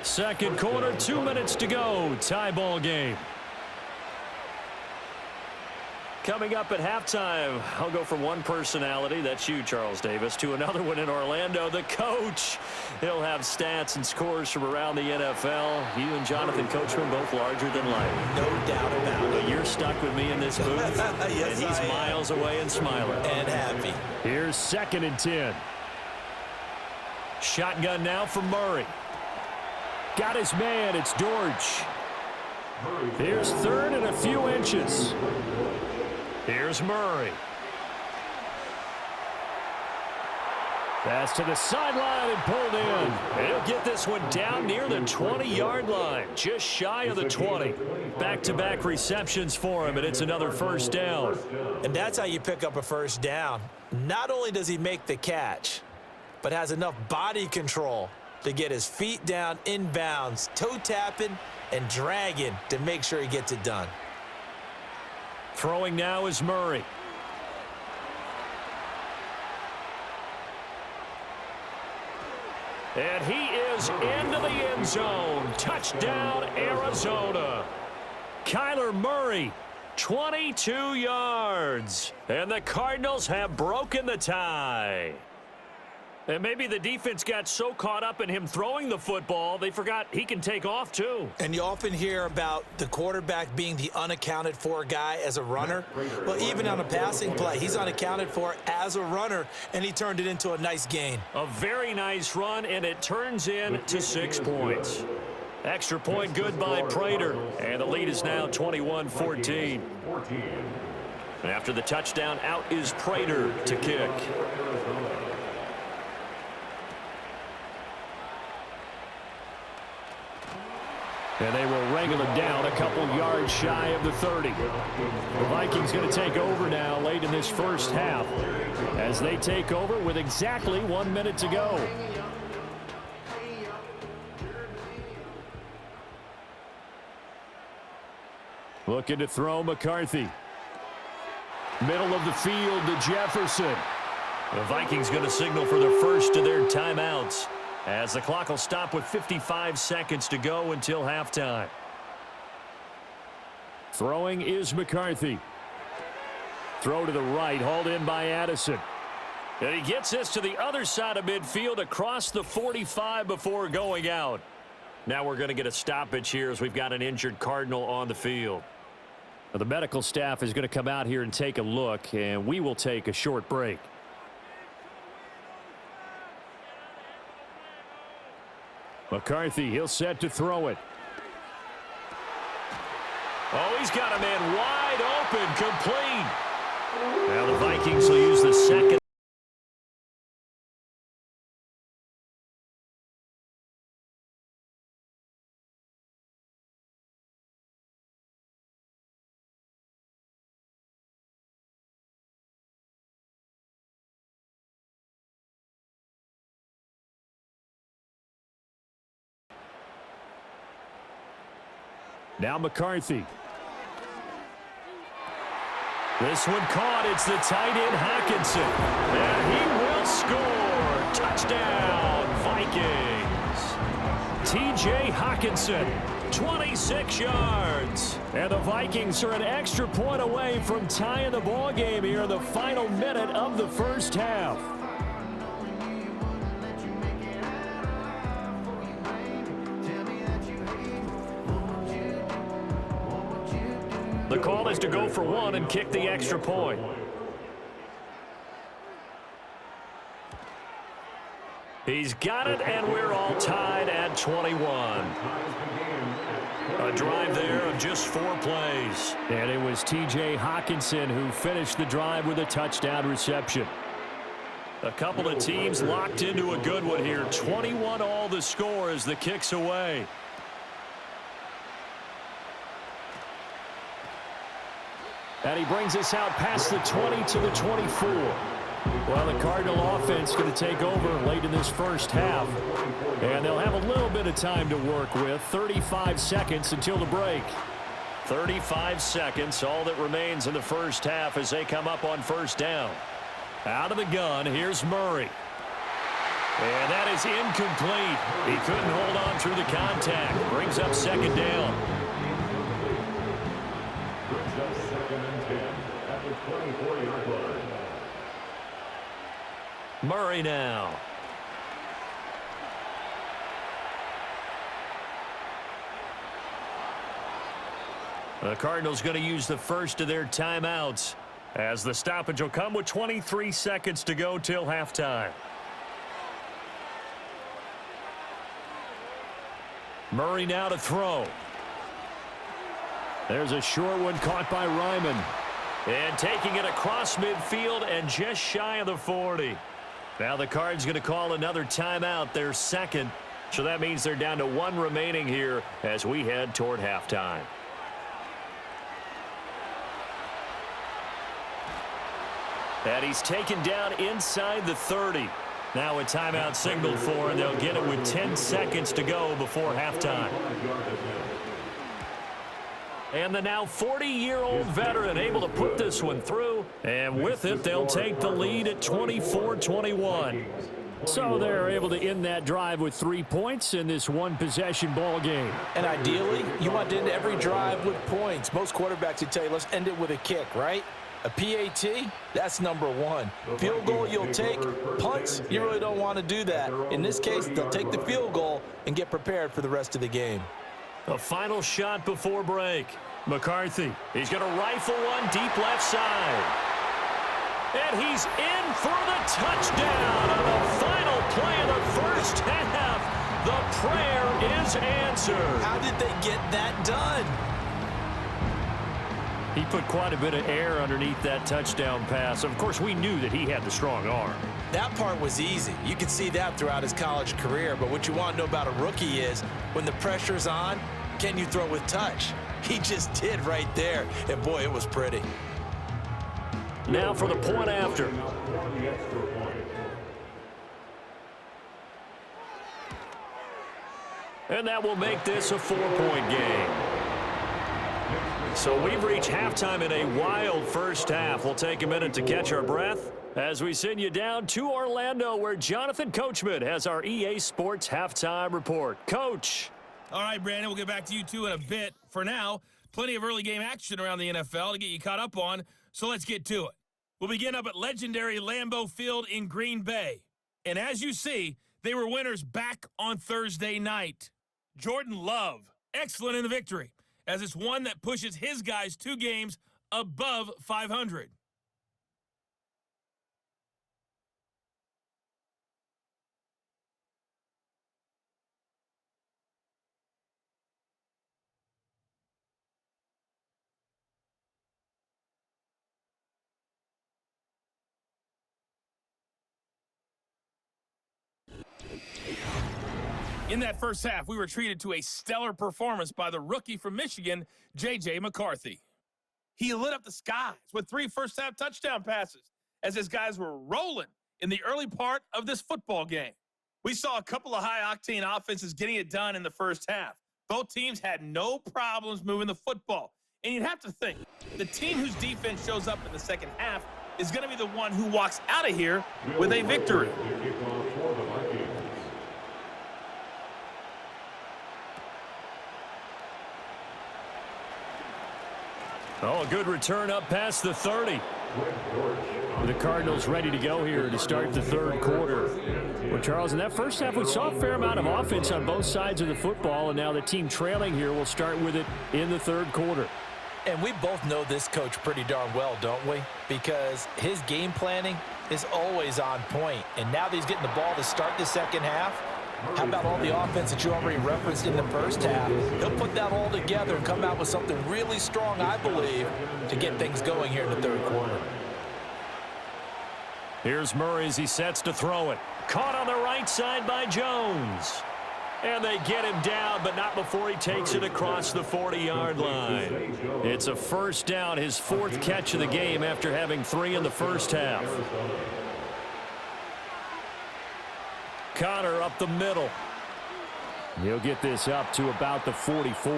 Second quarter, 2 minutes to go. Tie ball game. Coming up at halftime, I'll go from one personality, that's you, Charles Davis, to another one in Orlando, the coach. He'll have stats and scores from around the NFL. You and Jonathan Coachman both larger than life. No doubt about it. But you're stuck with me in this booth, Yes, and he's miles away and smiling. And happy. Here's 2nd and 10. Shotgun now for Murray. Got his man, it's Dortch. Here's 3rd and a few inches. Here's Murray. Pass to the sideline and pulled in. And he'll get this one down near the 20-yard line, just shy of the 20. Back-to-back receptions for him, and it's another first down. And that's how you pick up a first down. Not only does he make the catch, but has enough body control to get his feet down inbounds, toe tapping and dragging to make sure he gets it done. Throwing now is Murray. And he is into the end zone. Touchdown, Arizona. Kyler Murray, 22 yards. And the Cardinals have broken the tie. And maybe the defense got so caught up in him throwing the football, they forgot he can take off too. And you often hear about the quarterback being the unaccounted for guy as a runner. Well, even on a passing play, he's unaccounted for as a runner, and he turned it into a nice gain. A very nice run, and it turns into 6 points. Extra point good by Prater, and the lead is now 21-14. And after the touchdown, out is Prater to kick. And they will wrangle it down a couple yards shy of the 30. The Vikings going to take over now late in this first half as they take over with exactly 1 minute to go. Looking to throw McCarthy. Middle of the field to Jefferson. The Vikings going to signal for the first of their timeouts as the clock will stop with 55 seconds to go until halftime. Throwing is McCarthy. Throw to the right, hauled in by Addison. And he gets this to the other side of midfield across the 45 before going out. Now we're going to get a stoppage here as we've got an injured Cardinal on the field. Now the medical staff is going to come out here and take a look, and we will take a short break. McCarthy, he'll set to throw it. Oh, he's got a man wide open, complete. Now the Vikings will use the second. Now McCarthy. This one caught. It's the tight end Hockenson. And he will score. Touchdown, Vikings. T.J. Hockenson, 26 yards. And the Vikings are an extra point away from tying the ball game here in the final minute of the first half. The call is to go for one and kick the extra point. He's got it, and we're all tied at 21. A drive there of just 4 plays. And it was T.J. Hockenson who finished the drive with a touchdown reception. A couple of teams locked into a good one here. 21 all the score as the kick's away. And he brings us out past the 20 to the 24. Well, the Cardinal offense going to take over late in this first half. And they'll have a little bit of time to work with. 35 seconds until the break. 35 seconds, all that remains in the first half as they come up on first down. Out of the gun, here's Murray. And that is incomplete. He couldn't hold on through the contact. Brings up second down. Murray now. The Cardinals going to use the first of their timeouts as the stoppage will come with 23 seconds to go till halftime. Murray now to throw. There's a short one caught by Ryman. And taking it across midfield and just shy of the 40. Now the Cards going to call another timeout, their second. So that means they're down to 1 remaining here as we head toward halftime. And he's taken down inside the 30. Now a timeout signaled for, and they'll get it with 10 seconds to go before halftime. And the now 40-year-old veteran able to put this one through. And with it, they'll take the lead at 24-21. So they're able to end that drive with 3 points in this one-possession ball game. And ideally, you want to end every drive with points. Most quarterbacks would tell you, let's end it with a kick, right? A PAT, that's number 1. Field goal you'll take. Punts, you really don't want to do that. In this case, they'll take the field goal and get prepared for the rest of the game. A final shot before break. McCarthy, he's going to rifle one deep left side. And he's in for the touchdown on the final play of the first half. The prayer is answered. How did they get that done? He put quite a bit of air underneath that touchdown pass. Of course, we knew that he had the strong arm. That part was easy. You could see that throughout his college career. But what you want to know about a rookie is when the pressure's on, can you throw with touch? He just did right there. And, boy, it was pretty. Now for the point after. And that will make this a 4-point game. So we've reached halftime in a wild first half. We'll take a minute to catch our breath as we send you down to Orlando, where Jonathan Coachman has our EA Sports halftime report. Coach. All right, Brandon, we'll get back to you two in a bit. For now, plenty of early game action around the NFL to get you caught up on, so let's get to it. We'll begin up at legendary Lambeau Field in Green Bay. And as you see, they were winners back on Thursday night. Jordan Love, excellent in the victory, as it's one that pushes his guys 2 games above 500. In that first half, we were treated to a stellar performance by the rookie from Michigan, J.J. McCarthy. He lit up the skies with 3 first-half touchdown passes as his guys were rolling in the early part of this football game. We saw a couple of high-octane offenses getting it done in the first half. Both teams had no problems moving the football. And you'd have to think, the team whose defense shows up in the second half is going to be the one who walks out of here with a victory. Oh, a good return up past the 30. The Cardinals ready to go here to start the third quarter. Well, Charles, in that first half, we saw a fair amount of offense on both sides of the football, and now the team trailing here will start with it in the third quarter. And we both know this coach pretty darn well, don't we? Because his game planning is always on point. And now that he's getting the ball to start the second half, how about all the offense that you already referenced in the first half? He'll put that all together and come out with something really strong, I believe, to get things going here in the third quarter. Here's Murray as he sets to throw it. Caught on the right side by Jones. And they get him down, but not before he takes it across the 40-yard line. It's a first down, his 4th catch of the game after having 3 in the first half. Connor up the middle. He'll get this up to about the 44.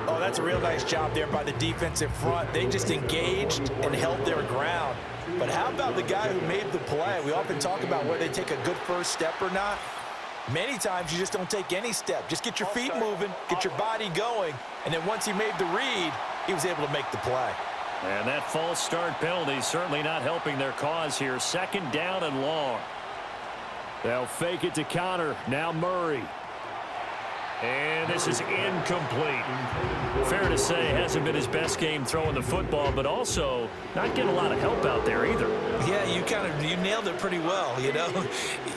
Oh, that's a real nice job there by the defensive front. They just engaged and held their ground. But how about the guy who made the play? We often talk about whether they take a good first step or not. Many times you just don't take any step. Just get your feet moving, get your body going, and then once he made the read, he was able to make the play. And that false start penalty certainly not helping their cause here. 2nd down and long. They'll fake it to Connor. Now Murray. And this is incomplete. Fair to say, hasn't been his best game throwing the football, but also not getting a lot of help out there either. Yeah, you nailed it pretty well, you know.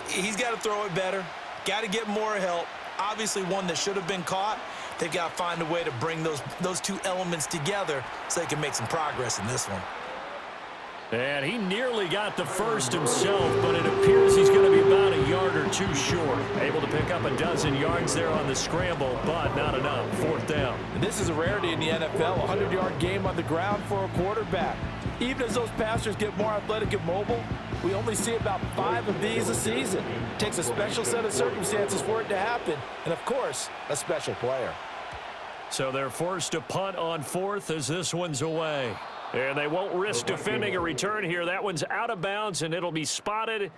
He's got to throw it better. Got to get more help. Obviously one that should have been caught. They've got to find a way to bring those 2 elements together so they can make some progress in this one. And he nearly got the first himself, but it appears he's going to be about a yard or 2 short. Able to pick up a dozen yards there on the scramble, but not enough. 4th down. And this is a rarity in the NFL, a 100-yard game on the ground for a quarterback. Even as those passers get more athletic and mobile, we only see about 5 of these a season. It takes a special set of circumstances for it to happen, and of course, a special player. So they're forced to punt on 4th as this one's away. And they won't risk defending a return here. That one's out of bounds, and it'll be spotted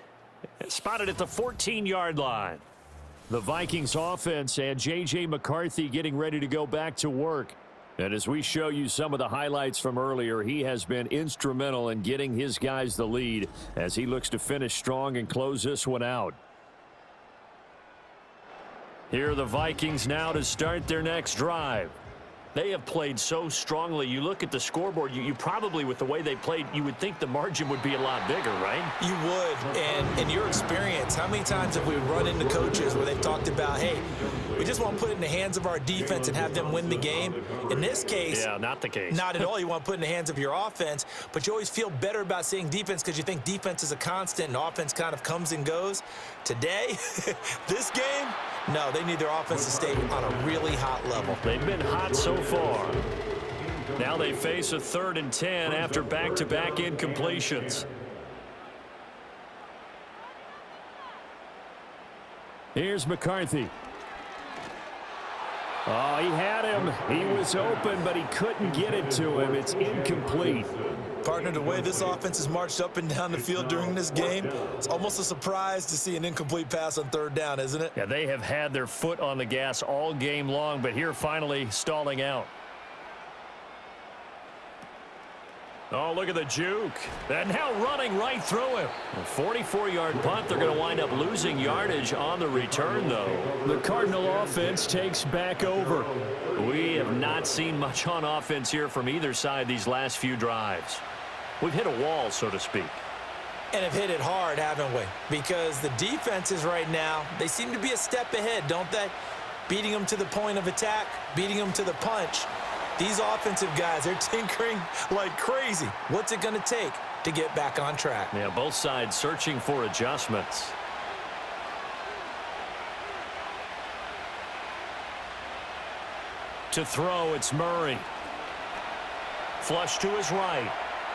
at the 14-yard line. The Vikings offense and J.J. McCarthy getting ready to go back to work. And as we show you some of the highlights from earlier, he has been instrumental in getting his guys the lead as he looks to finish strong and close this one out. Here are the Vikings now to start their next drive. They have played so strongly. You look at the scoreboard, you probably, with the way they played, you would think the margin would be a lot bigger, right? You would. And in your experience, how many times have we run into coaches where they've talked about, hey, we just want to put it in the hands of our defense and have them win the game? In this case, yeah, not the case. Not at all. You want to put it in the hands of your offense, but you always feel better about saying defense because you think defense is a constant and offense kind of comes and goes. Today, this game, no, they need their offense to stay on a really hot level. They've been hot so far. Now they face a 3rd and 10 after back-to-back incompletions. Here's McCarthy. Oh, he had him. He was open, but he couldn't get it to him. It's incomplete. Partner, the way this offense has marched up and down the field during this game, it's almost a surprise to see an incomplete pass on third down, isn't it? Yeah, they have had their foot on the gas all game long, but here finally stalling out. Oh, look at the juke. And now running right through him. A 44-yard punt. They're going to wind up losing yardage on the return, though. The Cardinal offense takes back over. We have not seen much on offense here from either side these last few drives. We've hit a wall, so to speak. And have hit it hard, haven't we? Because the defenses right now, they seem to be a step ahead, don't they? Beating them to the point of attack, beating them to the punch. These offensive guys, they're tinkering like crazy. What's it going to take to get back on track? Yeah, both sides searching for adjustments. To throw, it's Murray. Flush to his right.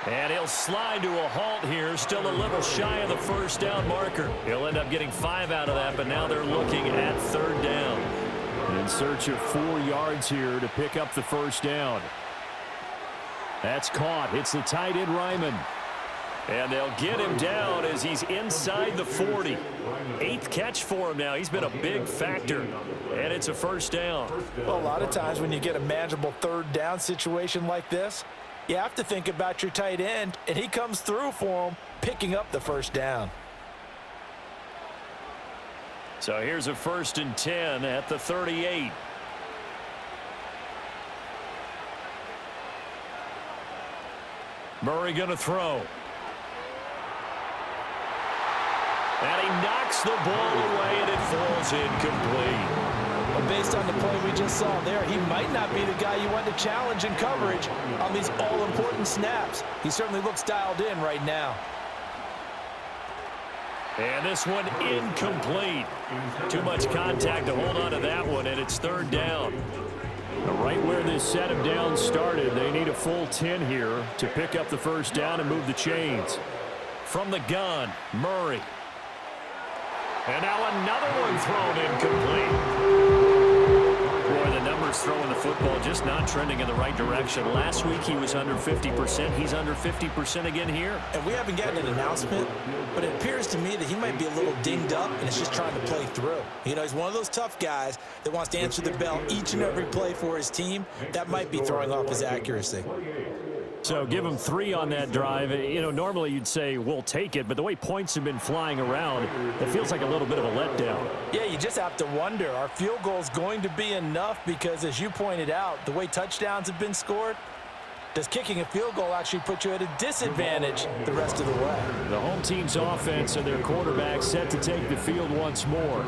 And he'll slide to a halt here. Still a little shy of the first down marker. He'll end up getting 5 out of that, but now they're looking at third down. In search of 4 yards here to pick up the first down. That's caught. It's the tight end, Ryman. And they'll get him down as he's inside the 40. 8th catch for him now. He's been a big factor. And it's a first down. Well, a lot of times when you get a manageable third down situation like this, you have to think about your tight end, and he comes through for him, picking up the first down. So here's a 1st and 10 at the 38. Murray going to throw. And he knocks the ball away, and it falls incomplete. But based on the play we just saw there, he might not be the guy you want to challenge in coverage on these all-important snaps. He certainly looks dialed in right now. And this one incomplete. Too much contact to hold on to that one, and it's third down. Right where this set of downs started, they need a full 10 here to pick up the first down and move the chains. From the gun, Murray. And now another one thrown incomplete. Boy, the numbers throwing the football just not trending in the right direction. Last week he was under 50%. He's under 50% again here. And we haven't gotten an announcement, but it appears to me that he might be a little dinged up and is just trying to play through. You know, he's one of those tough guys that wants to answer the bell each and every play for his team. That might be throwing off his accuracy. So give him 3 on that drive. You know, normally you'd say, we'll take it, but the way points have been flying around, it feels like a little bit of a letdown. Yeah, you just have to wonder, are field goals going to be enough? Because as you pointed out, the way touchdowns have been scored, does kicking a field goal actually put you at a disadvantage the rest of the way? The home team's offense and their quarterback set to take the field once more.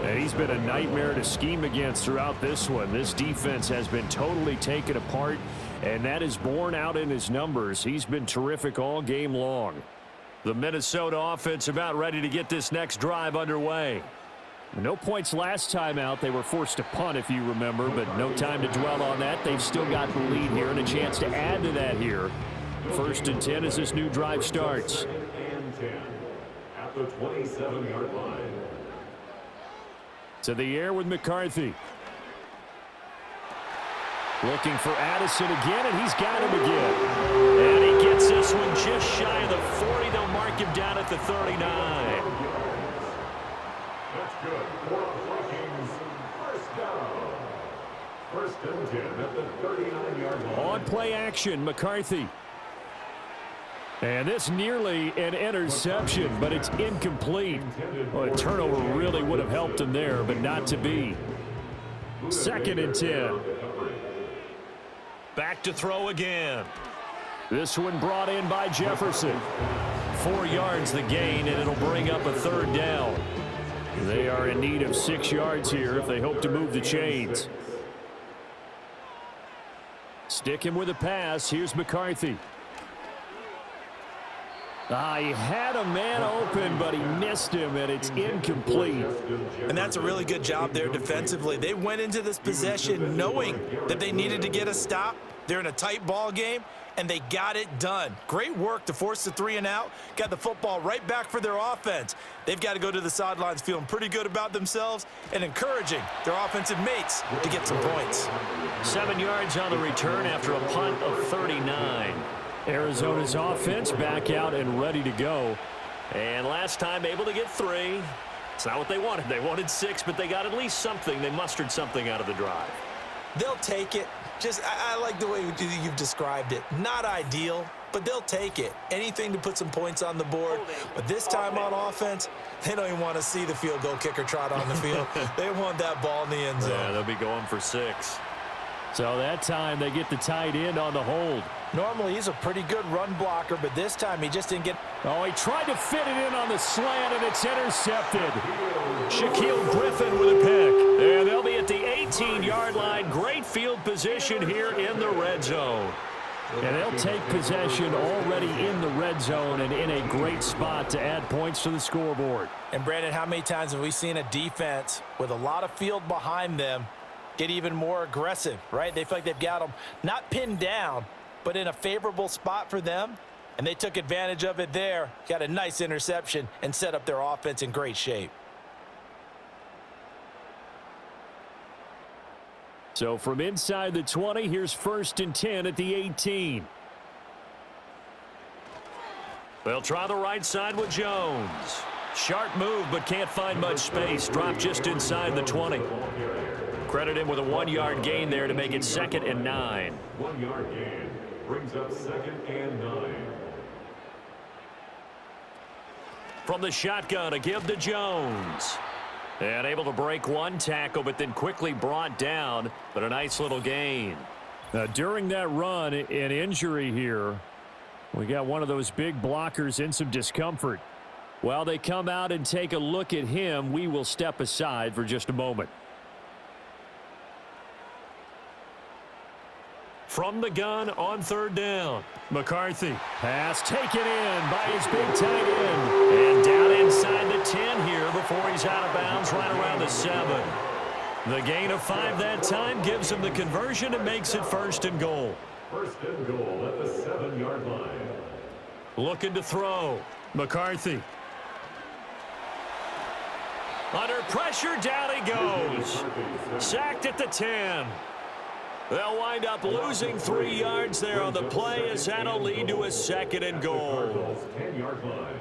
And he's been a nightmare to scheme against throughout this one. This defense has been totally taken apart, and that is borne out in his numbers. He's been terrific all game long. The Minnesota offense about ready to get this next drive underway. No points last time out. They were forced to punt, if you remember, but no time to dwell on that. They've still got the lead here and a chance to add to that here. 1st and 10 as this new drive starts. And 10 at the 27-yard line. To the air with McCarthy. Looking for Addison again, and he's got him again. And he gets this one just shy of the 40. They'll mark him down at the 39. That's good for the Vikings. First down. 1st and 10 at the 39-yard line. On play action, McCarthy. And this nearly an interception, but it's incomplete. Well, a turnover really would have helped him there, but not to be. 2nd and 10. Back to throw again. This one brought in by Jefferson. 4 yards the gain, and it'll bring up a third down. They are in need of 6 yards here if they hope to move the chains. Sticking with a pass. Here's McCarthy. He had a man open, but he missed him, and it's incomplete. And that's a really good job there defensively. They went into this possession knowing that they needed to get a stop. They're in a tight ball game, and they got it done. Great work to force the 3 and out. Got the football right back for their offense. They've got to go to the sidelines feeling pretty good about themselves and encouraging their offensive mates to get some points. 7 yards on the return after a punt of 39. Arizona's offense back out and ready to go. And last time able to get 3. It's not what they wanted. They wanted 6, but they got at least something. They mustered something out of the drive. They'll take it. I like the way you've described it. Not ideal, but they'll take it. Anything to put some points on the board. But this time on offense, they don't even want to see the field goal kicker trot on the field. They want that ball in the end zone. Yeah, they'll be going for 6. So that time they get the tight end on the hold. Normally he's a pretty good run blocker, but this time he just didn't get... Oh, he tried to fit it in on the slant, and it's intercepted. Shaquille Griffin with a pick. And they'll be at the 18-yard line. Great field position here in the red zone. And they'll take possession already in the red zone and in a great spot to add points to the scoreboard. And, Brandon, how many times have we seen a defense with a lot of field behind them get even more aggressive, right? They feel like they've got them not pinned down, but in a favorable spot for them, and they took advantage of it there, got a nice interception, and set up their offense in great shape. So from inside the 20, here's 1st and 10 at the 18. They'll try the right side with Jones. Sharp move, but can't find much space. Dropped just inside the 20. Credit him with a 1-yard gain there to make it 2nd and 9. 1-yard gain brings up 2nd and 9. From the shotgun, a give to Jones. And able to break 1 tackle, but then quickly brought down, but a nice little gain. Now, during that run, an injury here. We got one of those big blockers in some discomfort. While they come out and take a look at him, we will step aside for just a moment. From the gun on 3rd down. McCarthy. Pass taken in by his big tight end. And down inside the 10 here before he's out of bounds right around the 7. The gain of 5 that time gives him the conversion and makes it 1st and goal. 1st and goal at the 7-yard line. Looking to throw. McCarthy. Under pressure, down he goes. Sacked at the 10. They'll wind up losing 3 yards there on the play as that'll lead to a 2nd and goal. 10-yard line.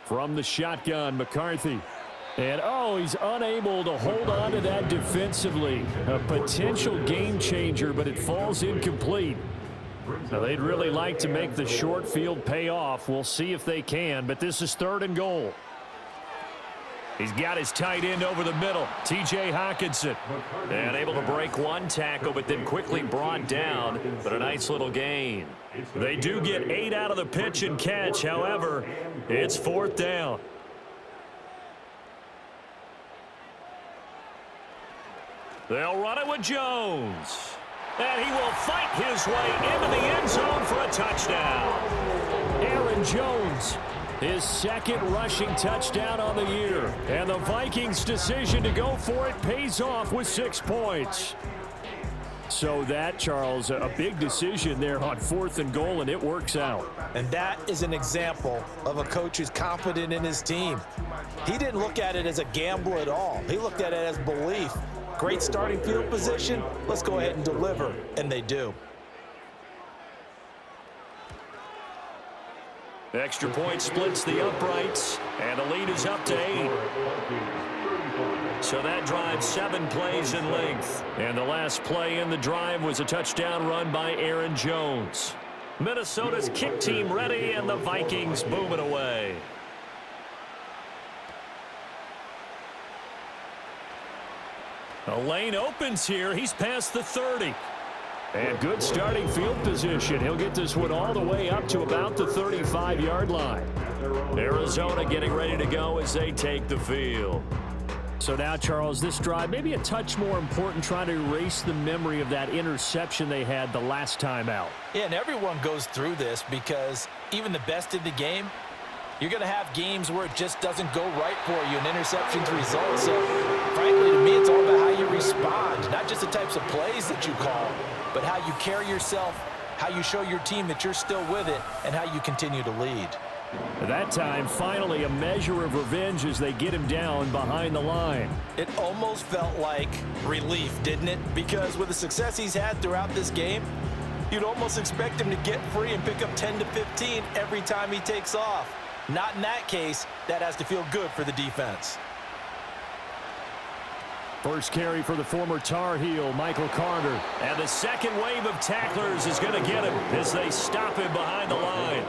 From the shotgun, McCarthy. And, oh, he's unable to hold on to that defensively. A potential game changer, but it falls incomplete. Now, they'd really like to make the short field pay off. We'll see if they can, but this is 3rd and goal. He's got his tight end over the middle, T.J. Hockenson. And able to break 1 tackle, but then quickly brought down, but a nice little gain. They do get 8 out of the pitch and catch. However, it's 4th down. They'll run it with Jones. And he will fight his way into the end zone for a touchdown. Aaron Jones, his 2nd rushing touchdown on the year. And the Vikings' decision to go for it pays off with 6 points. So that, Charles, a big decision there on 4th and goal, and it works out. And that is an example of a coach who's confident in his team. He didn't look at it as a gamble at all. He looked at it as belief. Great starting field position. Let's go ahead and deliver. And they do. Extra point splits the uprights, and the lead is up to 8. So that drives 7 plays in length. And the last play in the drive was a touchdown run by Aaron Jones. Minnesota's kick team ready, and the Vikings booming away. A lane opens here. He's past the 30. And good starting field position. He'll get this one all the way up to about the 35-yard line. Arizona getting ready to go as they take the field. So now, Charles, this drive maybe a touch more important, trying to erase the memory of that interception they had the last time out. Yeah, and everyone goes through this because even the best in the game, You're going to have games where it just doesn't go right for you and interceptions result. So, frankly, to me, it's all about how you respond, not just the types of plays that you call, but how you carry yourself, how you show your team that you're still with it, and how you continue to lead. At that time, finally a measure of revenge as they get him down behind the line. It almost felt like relief, didn't it? Because with the success he's had throughout this game, you'd almost expect him to get free and pick up 10 to 15 every time he takes off. Not in that case. That has to feel good for the defense. First carry for the former Tar Heel, Michael Carter. And the second wave of tacklers is going to get him as they stop him behind the line.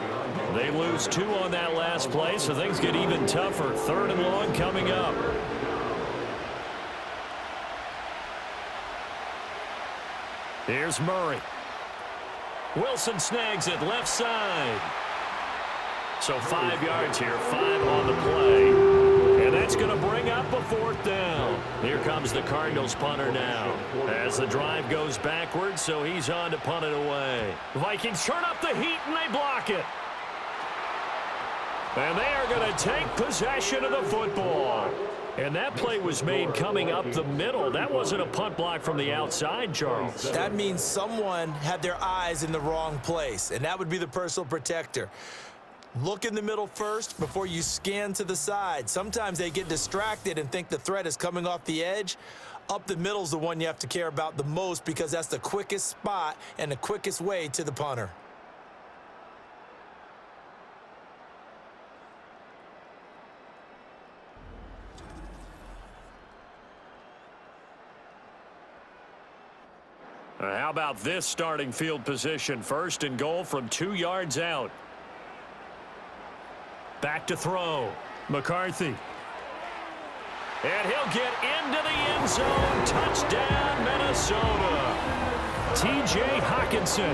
They lose 2 on that last play, so things get even tougher. 3rd and long coming up. Here's Murray. Wilson snags it left side. So 5 yards here, 5 on the play. And that's going to bring up a 4th down. Here comes the Cardinals punter now. As the drive goes backwards, so he's on to punt it away. Vikings turn up the heat and they block it. And they are going to take possession of the football. And that play was made coming up the middle. That wasn't a punt block from the outside, Charles. That means someone had their eyes in the wrong place, and that would be the personal protector. Look in the middle first before you scan to the side. Sometimes they get distracted and think the threat is coming off the edge. Up the middle is the one you have to care about the most because that's the quickest spot and the quickest way to the punter. How about this starting field position? 1st and goal from 2 yards out. Back to throw. McCarthy. And he'll get into the end zone. Touchdown, Minnesota. T.J. Hawkinson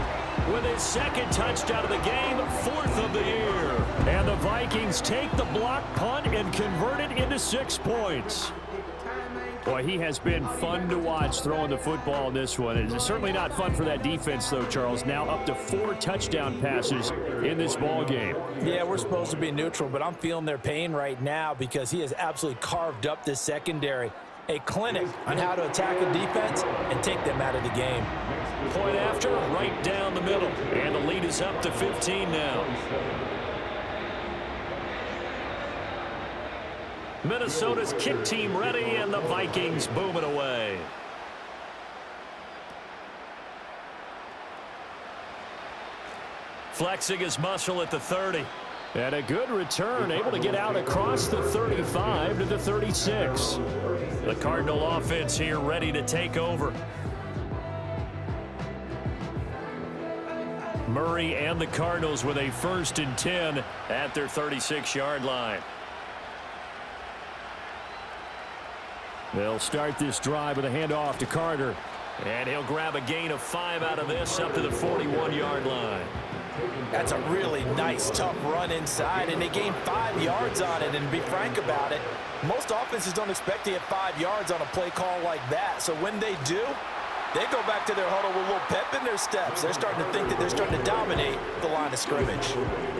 with his 2nd touchdown of the game, 4th of the year. And the Vikings take the block punt and convert it into 6 points. Boy, he has been fun to watch throwing the football in this one. It's certainly not fun for that defense, though, Charles. Now up to 4 touchdown passes in this ball game. Yeah, we're supposed to be neutral, but I'm feeling their pain right now because he has absolutely carved up this secondary. A clinic on how to attack a defense and take them out of the game. Point after, right down the middle. And the lead is up to 15 now. Minnesota's kick team ready, and the Vikings boom it away. Flexing his muscle at the 30. And a good return, able to get out across the 35 to the 36. The Cardinal offense here ready to take over. Murray and the Cardinals with a 1st and 10 at their 36-yard line. They'll start this drive with a handoff to Carter. And he'll grab a gain of 5 out of this up to the 41-yard line. That's a really nice, tough run inside, and they gained 5 yards on it. And to be frank about it, most offenses don't expect to get 5 yards on a play call like that. So when they do, they go back to their huddle with a little pep in their steps. They're starting to think that they're starting to dominate the line of scrimmage.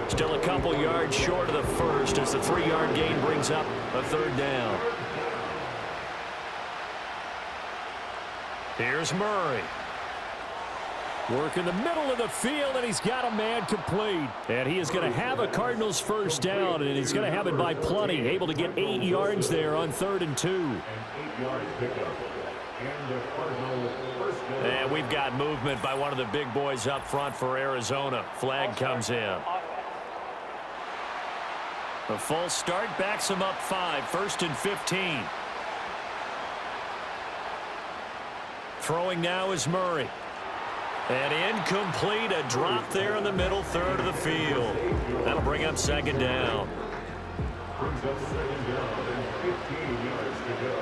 Still a couple yards short of the 1st as the 3-yard gain brings up a 3rd down. Here's Murray. Work in the middle of the field, and he's got a man complete. And he is going to have a Cardinals 1st down, and he's going to have it by plenty. Able to get 8 yards there on 3rd and 2. And we've got movement by one of the big boys up front for Arizona. Flag comes in. A full start backs him up 5. 1st and 15. Throwing now is Murray. And incomplete, a drop there in the middle 3rd of the field. That'll bring up 2nd down. Brings up 2nd down and 15 yards to go.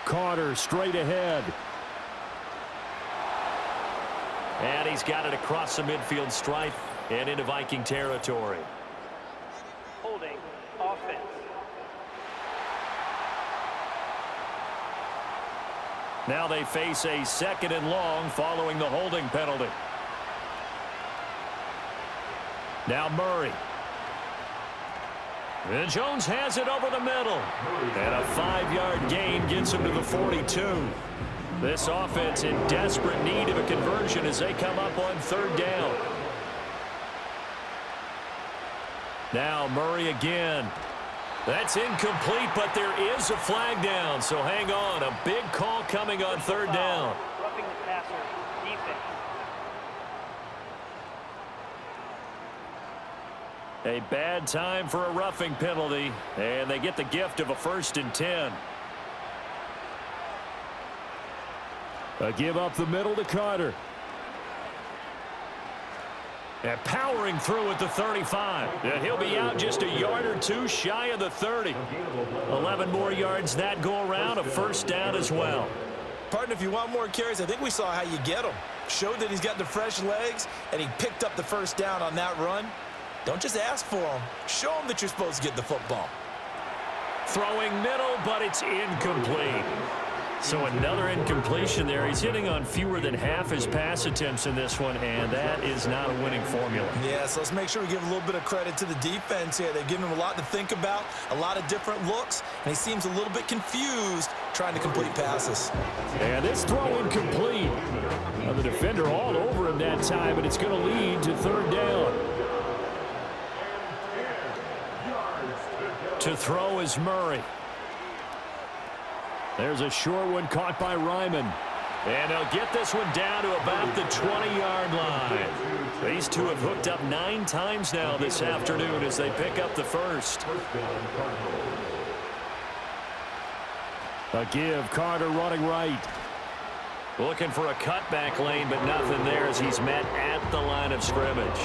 Carter straight ahead. And he's got it across the midfield stripe and into Viking territory. Holding offense. Now they face a 2nd and long following the holding penalty. Now Murray. And Jones has it over the middle. And a 5-yard gain gets him to the 42. This offense in desperate need of a conversion as they come up on 3rd down. Now Murray again. That's incomplete, but there is a flag down, so hang on. A big call coming on 3rd down. Roughing the passer, defense. A bad time for a roughing penalty, and they get the gift of a 1st and 10. A give up the middle to Carter. And powering through at the 35. And he'll be out just a yard or two shy of the 30. 11 more yards that go around, a 1st down as well. Partner, if you want more carries, I think we saw how you get them. Showed that he's got the fresh legs, and he picked up the 1st down on that run. Don't just ask for them. Show them that you're supposed to get the football. Throwing middle, but it's incomplete. So another incompletion there. He's hitting on fewer than half his pass attempts in this one, and that is not a winning formula. Yeah, so let's make sure we give a little bit of credit to the defense here. They've given him a lot to think about, a lot of different looks, and he seems a little bit confused trying to complete passes. And this throw incomplete. Now the defender all over him that time, and it's going to lead to 3rd down. To throw is Murray. There's a short one caught by Ryman. And they'll get this one down to about the 20-yard line. These two have hooked up 9 times now this afternoon as they pick up the 1st. A give, Carter running right. Looking for a cutback lane, but nothing there as he's met at the line of scrimmage.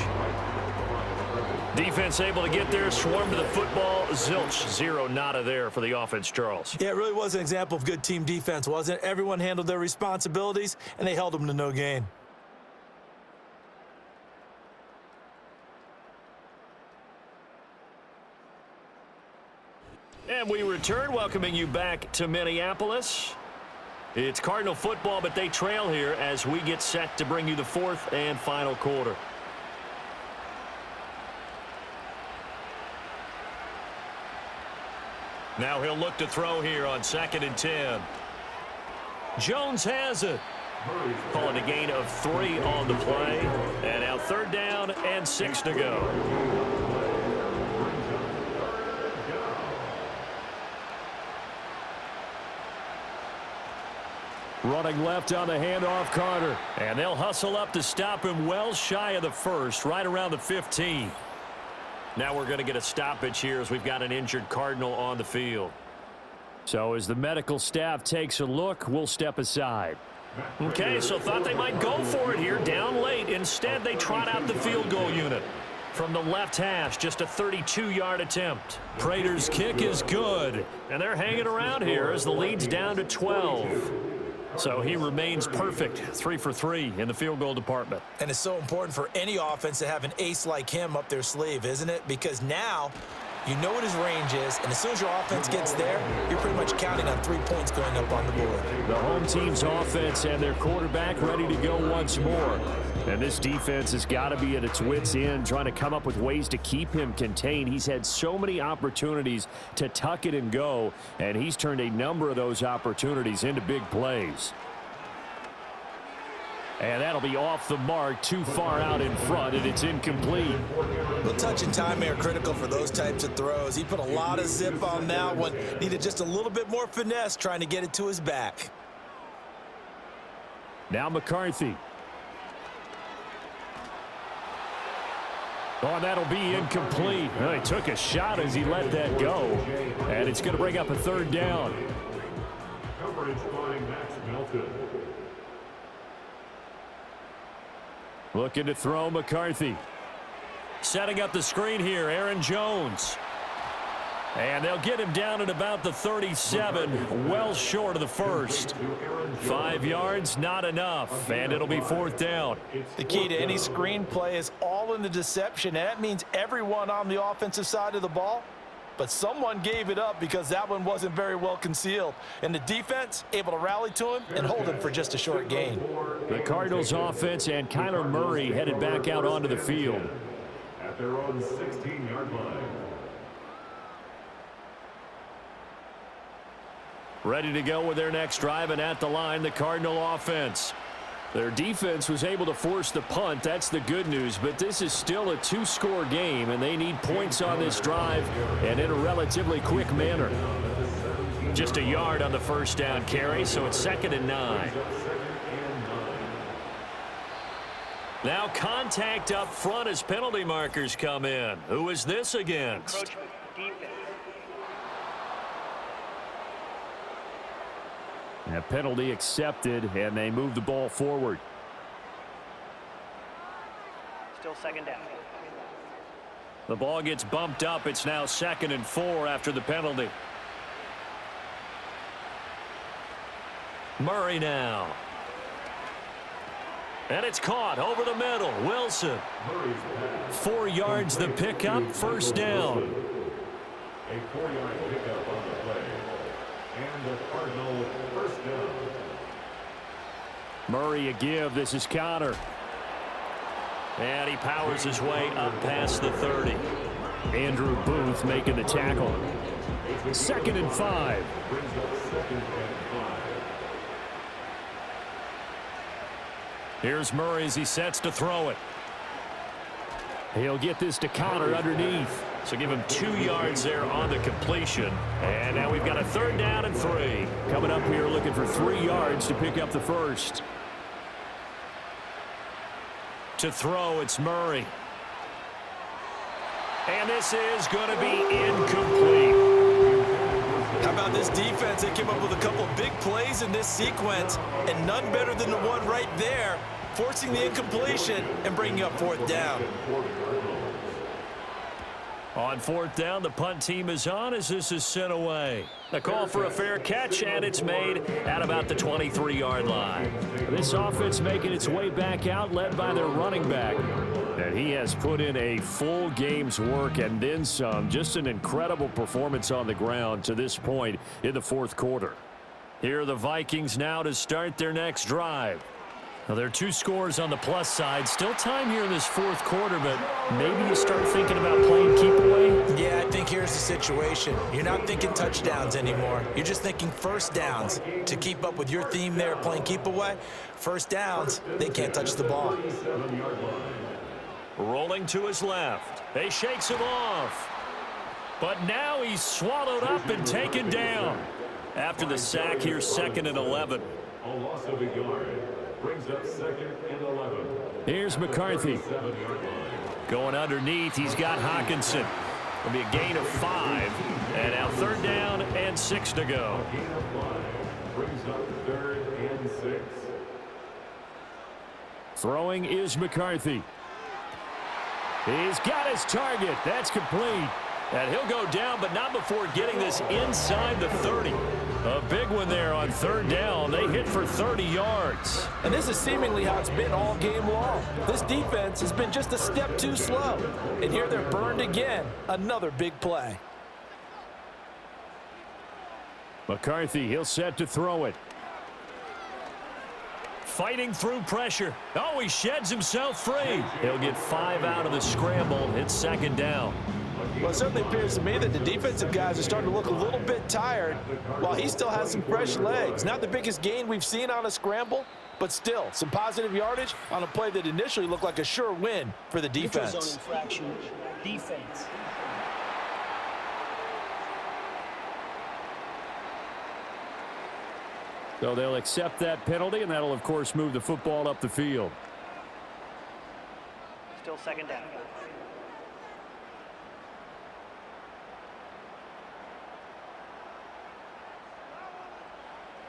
Defense able to get there, swarm to the football. Zilch, 0 nada there for the offense, Charles. Yeah, it really was an example of good team defense, wasn't it? Everyone handled their responsibilities, and they held them to no gain. And we return, welcoming you back to Minneapolis. It's Cardinal football, but they trail here as we get set to bring you the 4th and final quarter. Now he'll look to throw here on 2nd and 10. Jones has it. Calling a gain of 3 on the play. And now 3rd down and 6 to go. Running left on the handoff, Carter. And they'll hustle up to stop him well shy of the 1st, right around the 15. Now we're going to get a stoppage here as we've got an injured Cardinal on the field. So as the medical staff takes a look, we'll step aside. Okay, so thought they might go for it here, down late. Instead, they trot out the field goal unit. From the left hash, just a 32-yard attempt. Prater's kick is good, and they're hanging around here as the lead's down to 12. So he remains perfect, 3 for 3 in the field goal department. And it's so important for any offense to have an ace like him up their sleeve, isn't it? Because now you know what his range is, and as soon as your offense gets there, you're pretty much counting on 3 points going up on the board. The home team's offense and their quarterback ready to go once more. And this defense has got to be at its wits' end, trying to come up with ways to keep him contained. He's had so many opportunities to tuck it and go, and he's turned a number of those opportunities into big plays. And that'll be off the mark, too far out in front, and it's incomplete. The touch and time are critical for those types of throws. He put a lot of zip on that one. Needed just a little bit more finesse trying to get it to his back. Now McCarthy. Oh, that'll be incomplete. Well, he took a shot as he let that go. And it's going to bring up a 3rd down. Coverage by Max Melton. Looking to throw McCarthy. Setting up the screen here, Aaron Jones. And they'll get him down at about the 37, well short of the 1st. 5 yards, not enough, and it'll be 4th down. The key to any screen play is all in the deception, and that means everyone on the offensive side of the ball. But someone gave it up because that one wasn't very well concealed. And the defense able to rally to him and hold him for just a short gain. The Cardinals offense and Kyler Murray headed back out onto the field. their own 16-yard line. Ready to go with their next drive, and at the line, the Cardinal offense. Their defense was able to force the punt. That's the good news, but this is still a two-score game, and they need points on this drive and in a relatively quick manner. Just a yard on the first down carry, so it's 2nd and 9. Now contact up front as penalty markers come in. Who is this against? Encroachment, defense. A penalty accepted, and they move the ball forward. Still 2nd down. The ball gets bumped up. It's now 2nd and 4 after the penalty. Murray now. And it's caught over the middle. Wilson. 4 yards the pickup, first down. A 4-yard pickup on the play. And the Cardinal first down. Murray a give. This is Connor. And he powers his way up past the 30. Andrew Booth making the tackle. 2nd and 5. Brings up 2nd and 5. Here's Murray as he sets to throw it. He'll get this to Connor underneath. So give him 2 yards there on the completion. And now we've got a 3rd down and 3. Coming up here looking for 3 yards to pick up the first. To throw, it's Murray. And this is going to be incomplete. How about this defense? They came up with a couple of big plays in this sequence, and none better than the one right there, forcing the incompletion and bringing up 4th down. On 4th down, the punt team is on as this is sent away. A call for a fair catch, and it's made at about the 23-yard line. This offense making its way back out, led by their running back. And he has put in a full game's work and then some. Just an incredible performance on the ground to this point in the 4th quarter. Here are the Vikings now to start their next drive. Now, there are 2 scores on the plus side. Still time here in this 4th quarter, but maybe you start thinking about playing keep away? Yeah, I think here's the situation. You're not thinking touchdowns anymore. You're just thinking first downs. To keep up with your theme there, playing keep away, first downs, they can't touch the ball. Rolling to his left. He shakes him off. But now he's swallowed up and taken down. After the sack, here's 2nd and 11. A loss of a yard. Brings up 2nd and 11. Here's McCarthy. Going underneath, he's got Hawkinson. It'll be a gain of 5. And now 3rd down and 6 to go. Gain of 5. Brings up 3rd and 6. Throwing is McCarthy. He's got his target. That's complete. And he'll go down, but not before getting this inside the 30. A big one there on 3rd down. They hit for 30 yards. And this is seemingly how it's been all game long. This defense has been just a step too slow. And here they're burned again. Another big play. McCarthy, he'll set to throw it. Fighting through pressure. Oh, he sheds himself free. He'll get 5 out of the scramble. It's 2nd down. Well, it certainly appears to me that the defensive guys are starting to look a little bit tired while he still has some fresh legs. Not the biggest gain we've seen on a scramble, but still some positive yardage on a play that initially looked like a sure win for the defense. Zone infraction, defense. So they'll accept that penalty, and that'll, of course, move the football up the field. Still 2nd down.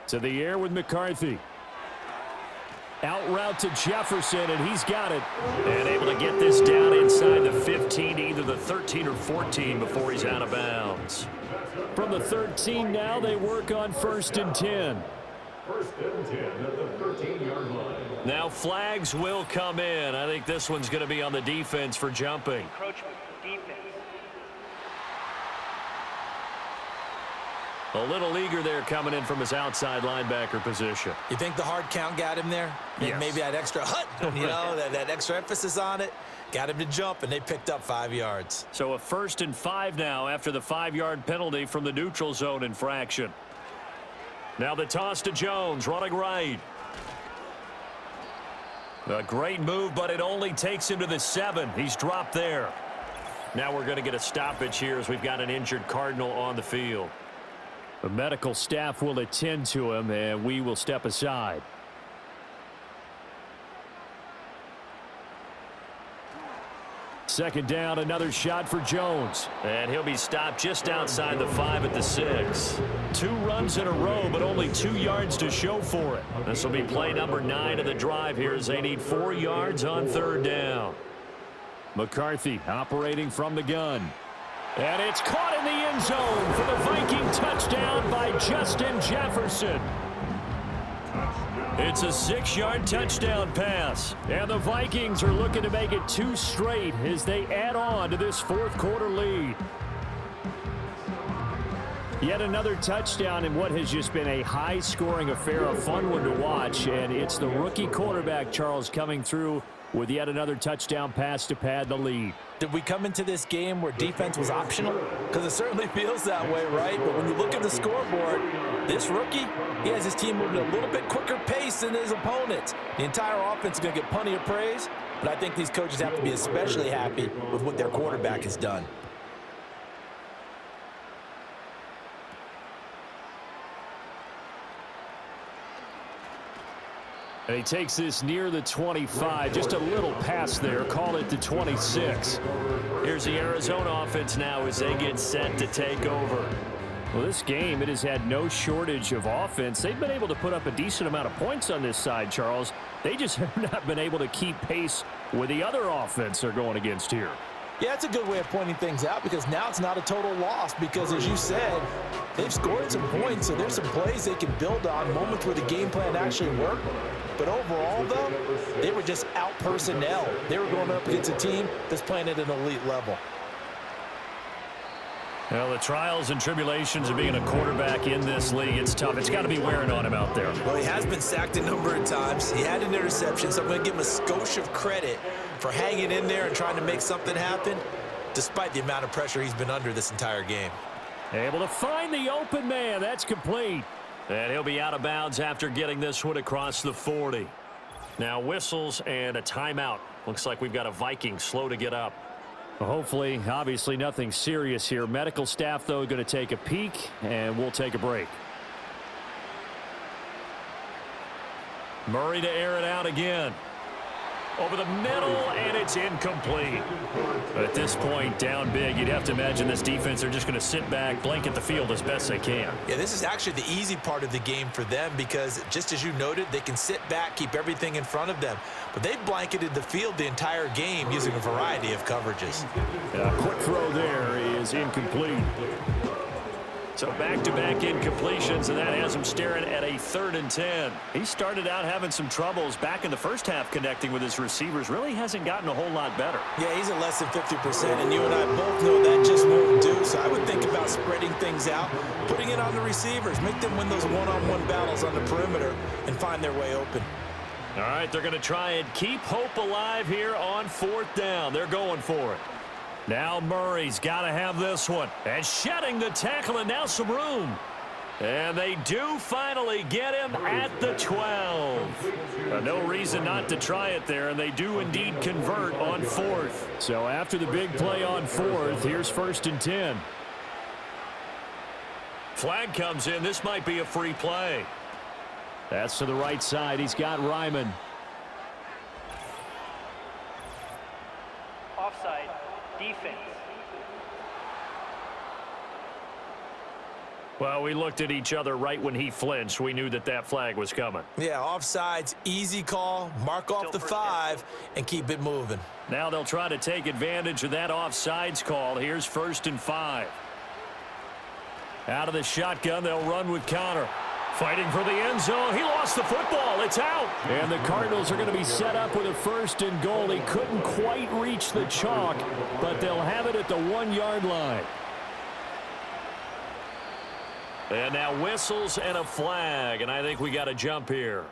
To the air with McCarthy. Out route to Jefferson, and he's got it. And able to get this down inside the 15, either the 13 or 14 before he's out of bounds. From the 13 now, they work on 1st and 10. 1st and 10 at the 13-yard line. Now flags will come in. I think this one's going to be on the defense for jumping. Encroachment, defense. A little eager there coming in from his outside linebacker position. You think the hard count got him there? Yes. Maybe that extra that extra emphasis on it got him to jump, and they picked up 5 yards. So a 1st and 5 now after the 5-yard penalty from the neutral zone infraction. Now the toss to Jones, running right. A great move, but it only takes him to the 7. He's dropped there. Now we're going to get a stoppage here as we've got an injured Cardinal on the field. The medical staff will attend to him, and we will step aside. Second down, another shot for Jones. And he'll be stopped just outside the 5 at the 6. 2 runs in a row, but only 2 yards to show for it. This will be play number 9 of the drive here as they need 4 yards on 3rd down. McCarthy operating from the gun. And it's caught in the end zone for the Viking touchdown by Justin Jefferson. It's a 6-yard touchdown pass. And the Vikings are looking to make it 2 straight as they add on to this 4th quarter lead. Yet another touchdown in what has just been a high-scoring affair, a fun one to watch. And it's the rookie quarterback, Charles, coming through with yet another touchdown pass to pad the lead. Did we come into this game where defense was optional? Because it certainly feels that way, right? But when you look at the scoreboard, this rookie, he has his team moving at a little bit quicker pace than his opponents. The entire offense is going to get plenty of praise, but I think these coaches have to be especially happy with what their quarterback has done. And he takes this near the 25. Just a little pass there. Call it the 26. Here's the Arizona offense now as they get set to take over. Well, this game, it has had no shortage of offense. They've been able to put up a decent amount of points on this side, Charles. They just have not been able to keep pace with the other offense they're going against here. Yeah, that's a good way of pointing things out because now it's not a total loss because, as you said, they've scored some points, so there's some plays they can build on, moments where the game plan actually worked. But overall, though, they were just out personnel. They were going up against a team that's playing at an elite level. Well, the trials and tribulations of being a quarterback in this league, it's tough. It's got to be wearing on him out there. Well, he has been sacked a number of times. He had an interception, so I'm going to give him a skosh of credit for hanging in there and trying to make something happen, despite the amount of pressure he's been under this entire game. Able to find the open man. That's complete. And he'll be out of bounds after getting this one across the 40. Now whistles and a timeout. Looks like we've got a Viking slow to get up. Well, hopefully, obviously nothing serious here. Medical staff, though, going to take a peek, and we'll take a break. Murray to air it out again. Over the middle, and it's incomplete. At this point, down big, you'd have to imagine this defense are just going to sit back, blanket the field as best they can. Yeah, this is actually the easy part of the game for them because, just as you noted, they can sit back, keep everything in front of them. But they've blanketed the field the entire game using a variety of coverages. A quick throw there is incomplete. So back-to-back incompletions, and that has him staring at a 3rd and 10. He started out having some troubles back in the first half connecting with his receivers. Really hasn't gotten a whole lot better. Yeah, he's at less than 50%, and you and I both know that just won't do. So I would think about spreading things out, putting it on the receivers, make them win those one-on-one battles on the perimeter, and find their way open. All right, they're going to try and keep hope alive here on 4th down. They're going for it. Now Murray's got to have this one. And shedding the tackle, and now some room. And they do finally get him at the 12. No reason not to try it there, and they do indeed convert on 4th. So after the big play on 4th, here's 1st and 10. Flag comes in. This might be a free play. That's to the right side. He's got Ryman. Offside. Defense. Well, we looked at each other right when he flinched. We knew that that flag was coming. Yeah, offsides, easy call, mark off the 5, and keep it moving. Now they'll try to take advantage of that offsides call. Here's 1st and 5. Out of the shotgun, they'll run with Connor. Fighting for the end zone. He lost the football. It's out. And the Cardinals are going to be set up with a 1st and goal. He couldn't quite reach the chalk, but they'll have it at the 1-yard line. And now whistles and a flag, and I think we got a jump here.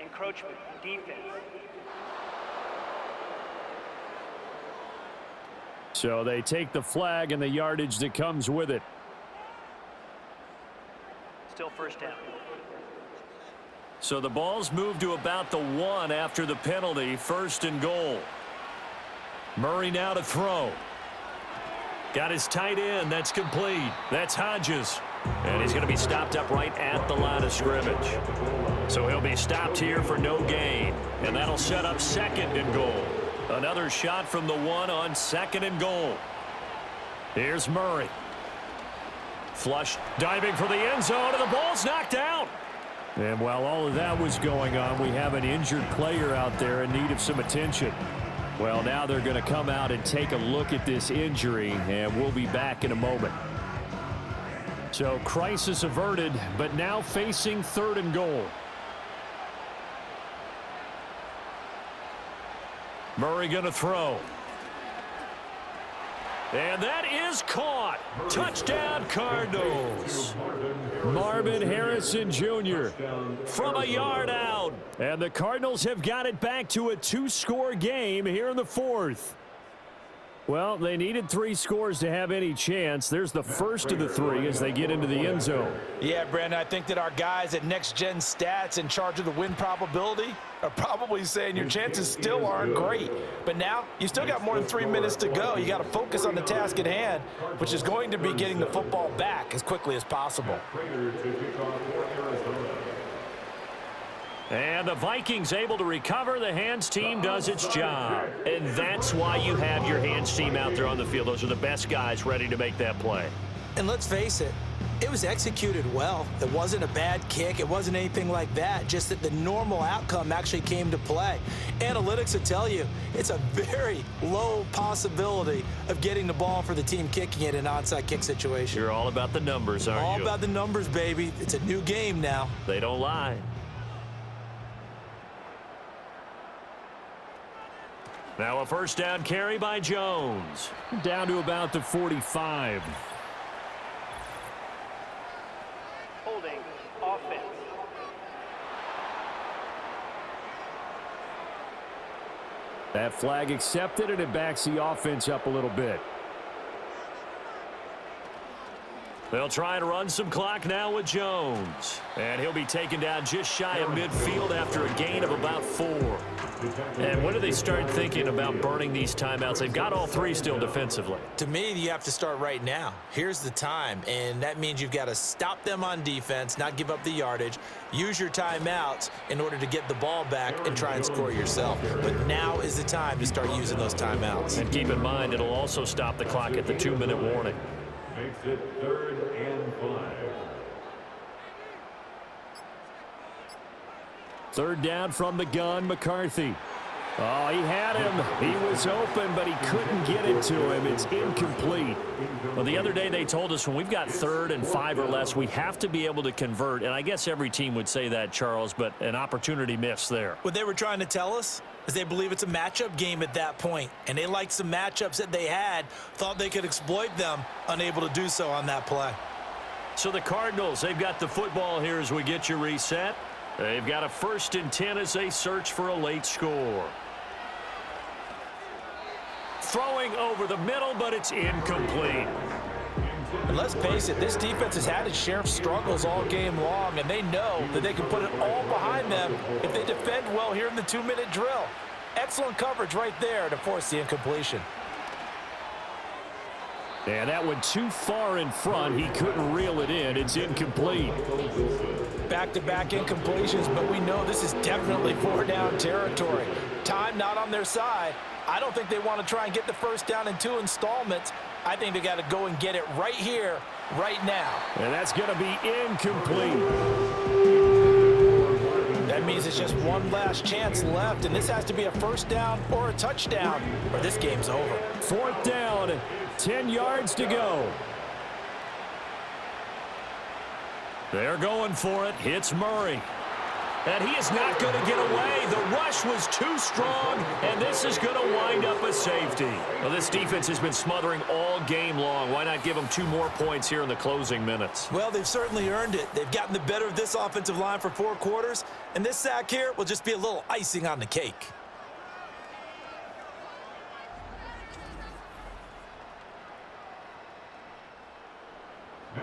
Encroachment, defense. So they take the flag and the yardage that comes with it. Still first down. So the ball's moved to about the 1 after the penalty, 1st and goal. Murray now to throw. Got his tight end. That's complete. That's Hodges. And he's going to be stopped up right at the line of scrimmage. So he'll be stopped here for no gain. And that'll set up 2nd and goal. Another shot from the 1 on 2nd and goal. Here's Murray. Flush, diving for the end zone, and the ball's knocked out. And while all of that was going on, we have an injured player out there in need of some attention. Well, now they're going to come out and take a look at this injury, and we'll be back in a moment. So crisis averted, but now facing 3rd and goal. Murray going to throw. And that is caught. Touchdown, Cardinals. Marvin Harrison Jr. from a yard out. And the Cardinals have got it back to a 2-score game here in the 4th. Well, they needed 3 scores to have any chance. There's the first of the 3 as they get into the end zone. Yeah, Brandon, I think that our guys at Next Gen Stats in charge of the win probability are probably saying your chances still aren't great. But now you still got more than 3 minutes to go. You got to focus on the task at hand, which is going to be getting the football back as quickly as possible. And the Vikings able to recover. The hands team does its job. And that's why you have your hands team out there on the field. Those are the best guys ready to make that play. And let's face it, it was executed well. It wasn't a bad kick. It wasn't anything like that. Just that the normal outcome actually came to play. Analytics will tell you it's a very low possibility of getting the ball for the team kicking it in an onside kick situation. You're all about the numbers, aren't you? All about the numbers, baby. It's a new game now. They don't lie. Now a first down carry by Jones. Down to about the 45. Holding, offense. That flag accepted, and it backs the offense up a little bit. They'll try and run some clock now with Jones. And he'll be taken down just shy of midfield after a gain of about 4. And when do they start thinking about burning these timeouts? They've got all 3 still defensively. To me, you have to start right now. Here's the time, and that means you've got to stop them on defense, not give up the yardage, use your timeouts in order to get the ball back and try and score yourself. But now is the time to start using those timeouts. And keep in mind, it'll also stop the clock at the 2-minute warning. Makes it 3rd and 5. 3rd down from the gun, McCarthy. Oh, he had him. He was open, but he couldn't get it to him. It's incomplete. Well, the other day they told us when we've got 3rd and 5 or less, we have to be able to convert. And I guess every team would say that, Charles, but an opportunity missed there. What they were trying to tell us is they believe it's a matchup game at that point, and they liked some matchups that they had, thought they could exploit them, unable to do so on that play. So the Cardinals, they've got the football here as we get you reset. They've got a 1st and 10 as they search for a late score. Throwing over the middle, but it's incomplete. And let's face it, this defense has had its share of struggles all game long, and they know that they can put it all behind them if they defend well here in the 2-minute drill. Excellent coverage right there to force the incompletion. And that went too far in front. He couldn't reel it in. It's incomplete. Back-to-back incompletions, but we know this is definitely 4-down territory. Time not on their side. I don't think they want to try and get the first down in 2 installments. I think they got to go and get it right here, right now. And that's going to be incomplete. That means it's just one last chance left, and this has to be a first down or a touchdown, or this game's over. 4th down, 10 yards to go. They're going for it. It's Murray. And he is not going to get away. The rush was too strong, and this is going to wind up a safety. Well, this defense has been smothering all game long. Why not give them 2 more points here in the closing minutes? Well, they've certainly earned it. They've gotten the better of this offensive line for 4 quarters, and this sack here will just be a little icing on the cake.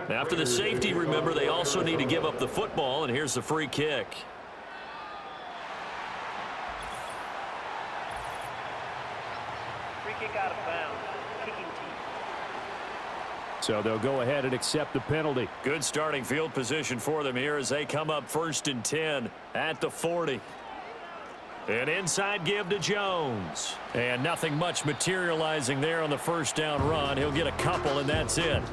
After the safety, remember, they also need to give up the football, and here's the free kick. Free kick out of bounds. Kicking team. So they'll go ahead and accept the penalty. Good starting field position for them here as they come up 1st and 10 at the 40. An inside give to Jones. And nothing much materializing there on the first down run. He'll get a couple, and that's it.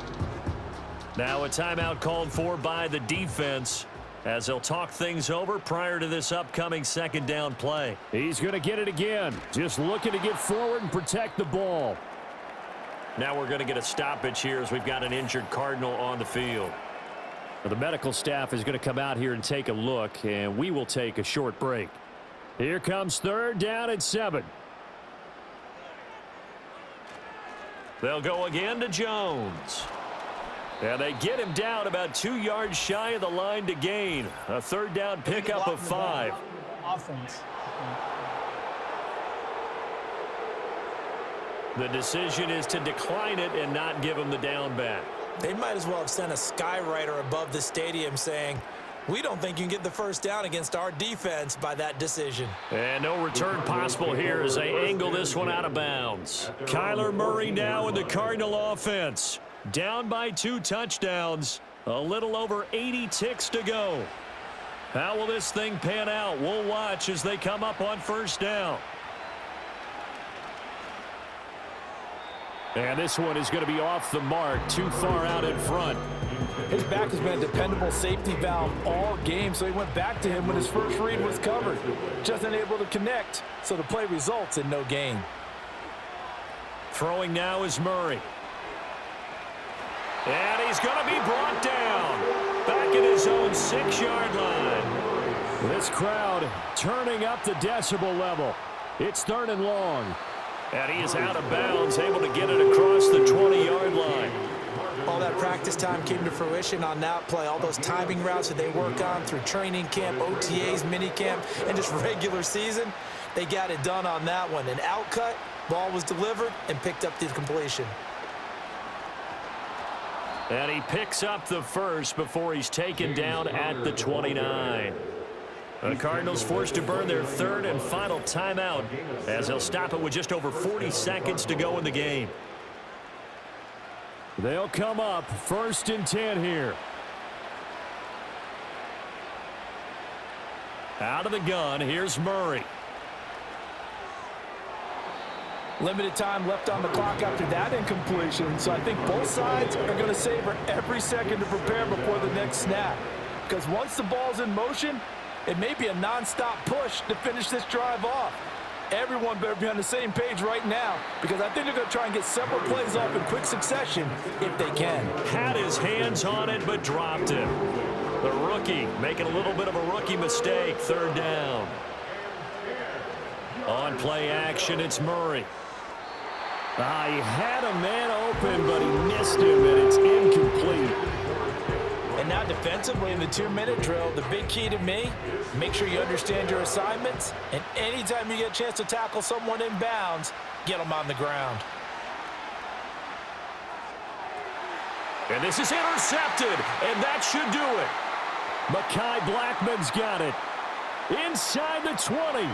Now a timeout called for by the defense as they'll talk things over prior to this upcoming 2nd down play. He's going to get it again. Just looking to get forward and protect the ball. Now we're going to get a stoppage here as we've got an injured Cardinal on the field. Well, the medical staff is going to come out here and take a look, and we will take a short break. Here comes 3rd down and 7. They'll go again to Jones. And they get him down about 2 yards shy of the line to gain. A 3rd down pickup of 5. Offense. The decision is to decline it and not give him the down back. They might as well have sent a skywriter above the stadium saying, we don't think you can get the 1st down against our defense by that decision. And no return possible here as they angle this one out of bounds. Kyler Murray now in the Cardinal offense. Down by 2 touchdowns. A little over 80 ticks to go. How will this thing pan out? We'll watch as they come up on 1st down. And this one is going to be off the mark, too far out in front. His back has been a dependable safety valve all game, so he went back to him when his first read was covered. Just unable to connect, so the play results in no gain. Throwing now is Murray. And he's going to be brought down. Back at his own 6-yard line. This crowd turning up the decibel level. It's 3rd and long. And he is out of bounds, able to get it across the 20-yard line. All that practice time came to fruition on that play. All those timing routes that they work on through training camp, OTAs, minicamp, and just regular season, they got it done on that one. An outcut, ball was delivered, and picked up the completion. And he picks up the first before he's taken down at the 29. The Cardinals forced to burn their 3rd and final timeout as they'll stop it with just over 40 seconds to go in the game. They'll come up 1st and 10 here. Out of the gun, here's Murray. Limited time left on the clock after that incompletion, so I think both sides are going to savor every second to prepare before the next snap. Because once the ball's in motion, it may be a non-stop push to finish this drive off. Everyone better be on the same page right now because I think they're going to try and get several plays off in quick succession if they can. Had his hands on it but dropped it. The rookie making a little bit of a rookie mistake. 3rd down. On play action, it's Murray. He had a man open, but he missed him, and it's incomplete. And now defensively in the 2-minute drill, the big key to me, make sure you understand your assignments, and anytime you get a chance to tackle someone in bounds, get them on the ground. And this is intercepted, and that should do it. Mekhi Blackman's got it. Inside the 20.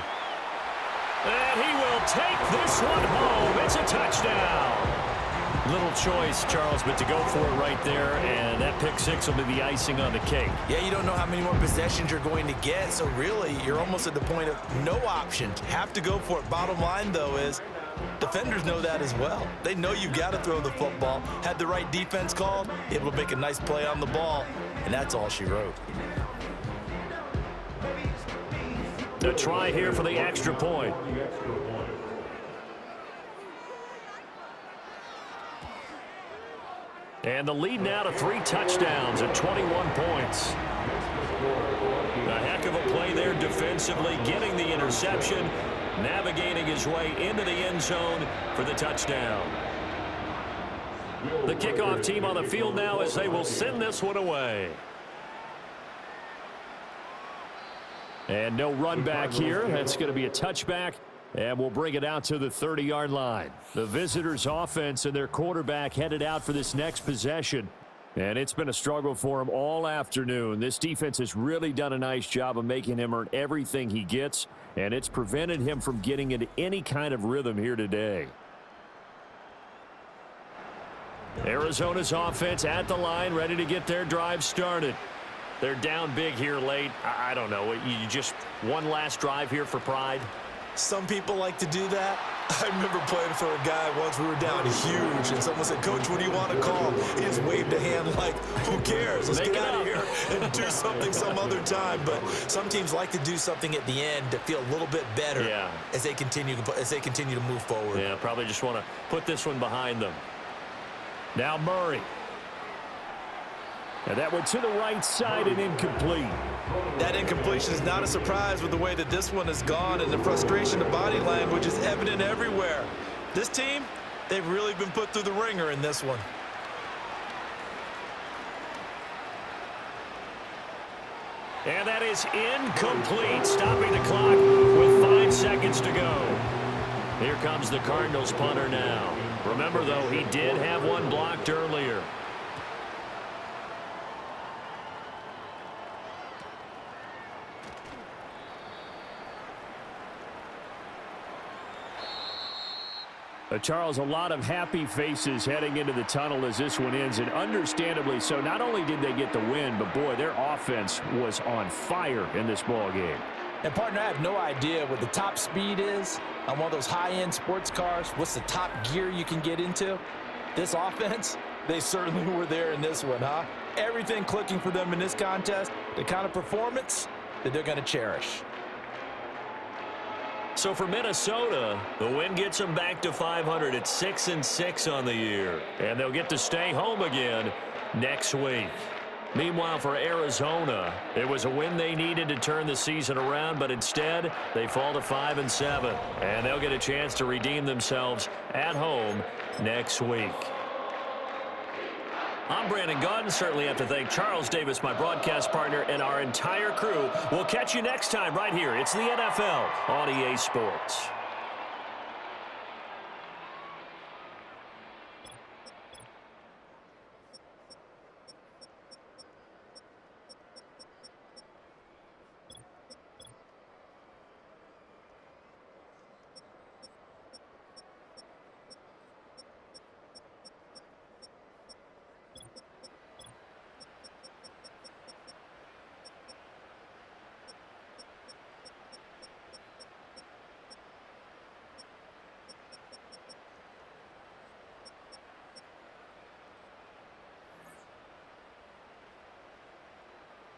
And he will take this one home. It's a touchdown. Little choice, Charles, but to go for it right there, and that pick 6 will be the icing on the cake. Yeah, you don't know how many more possessions you're going to get, so really you're almost at the point of no options. Have to go for it. Bottom line, though, is defenders know that as well. They know you've got to throw the football. Had the right defense called, able to make a nice play on the ball, and that's all she wrote. The try here for the extra point. And the lead now to 3 touchdowns at 21 points. A heck of a play there defensively, getting the interception, navigating his way into the end zone for the touchdown. The kickoff team on the field now as they will send this one away. And no run back here. That's going to be a touchback. And we'll bring it out to the 30-yard line. The visitors' offense and their quarterback headed out for this next possession. And it's been a struggle for him all afternoon. This defense has really done a nice job of making him earn everything he gets. And it's prevented him from getting into any kind of rhythm here today. Arizona's offense at the line, ready to get their drive started. They're down big here late. I don't know. You just one last drive here for pride? Some people like to do that. I remember playing for a guy once. We were down huge, and someone said, "Coach, what do you want to call?" He just waved a hand like, who cares? Let's get out of here and do something some other time. But some teams like to do something at the end to feel a little bit better as they continue to move forward. Yeah, probably just want to put this one behind them. Now Murray. And that went to the right side and incomplete. That incompletion is not a surprise with the way that this one has gone, and the frustration of body language is evident everywhere. This team, they've really been put through the ringer in this one. And that is incomplete, stopping the clock with 5 seconds to go. Here comes the Cardinals punter now. Remember, though, he did have one blocked earlier. Charles, a lot of happy faces heading into the tunnel as this one ends, and understandably so. Not only did they get the win, but, boy, their offense was on fire in this ball game. And, partner, I have no idea what the top speed is on one of those high-end sports cars. What's the top gear you can get into? This offense, they certainly were there in this one, huh? Everything clicking for them in this contest, the kind of performance that they're going to cherish. So for Minnesota, the win gets them back to 500 at 6-6 on the year. And they'll get to stay home again next week. Meanwhile, for Arizona, it was a win they needed to turn the season around, but instead they fall to 5-7. And they'll get a chance to redeem themselves at home next week. I'm Brandon Gaudin. Certainly have to thank Charles Davis, my broadcast partner, and our entire crew. We'll catch you next time right here. It's the NFL on EA Sports.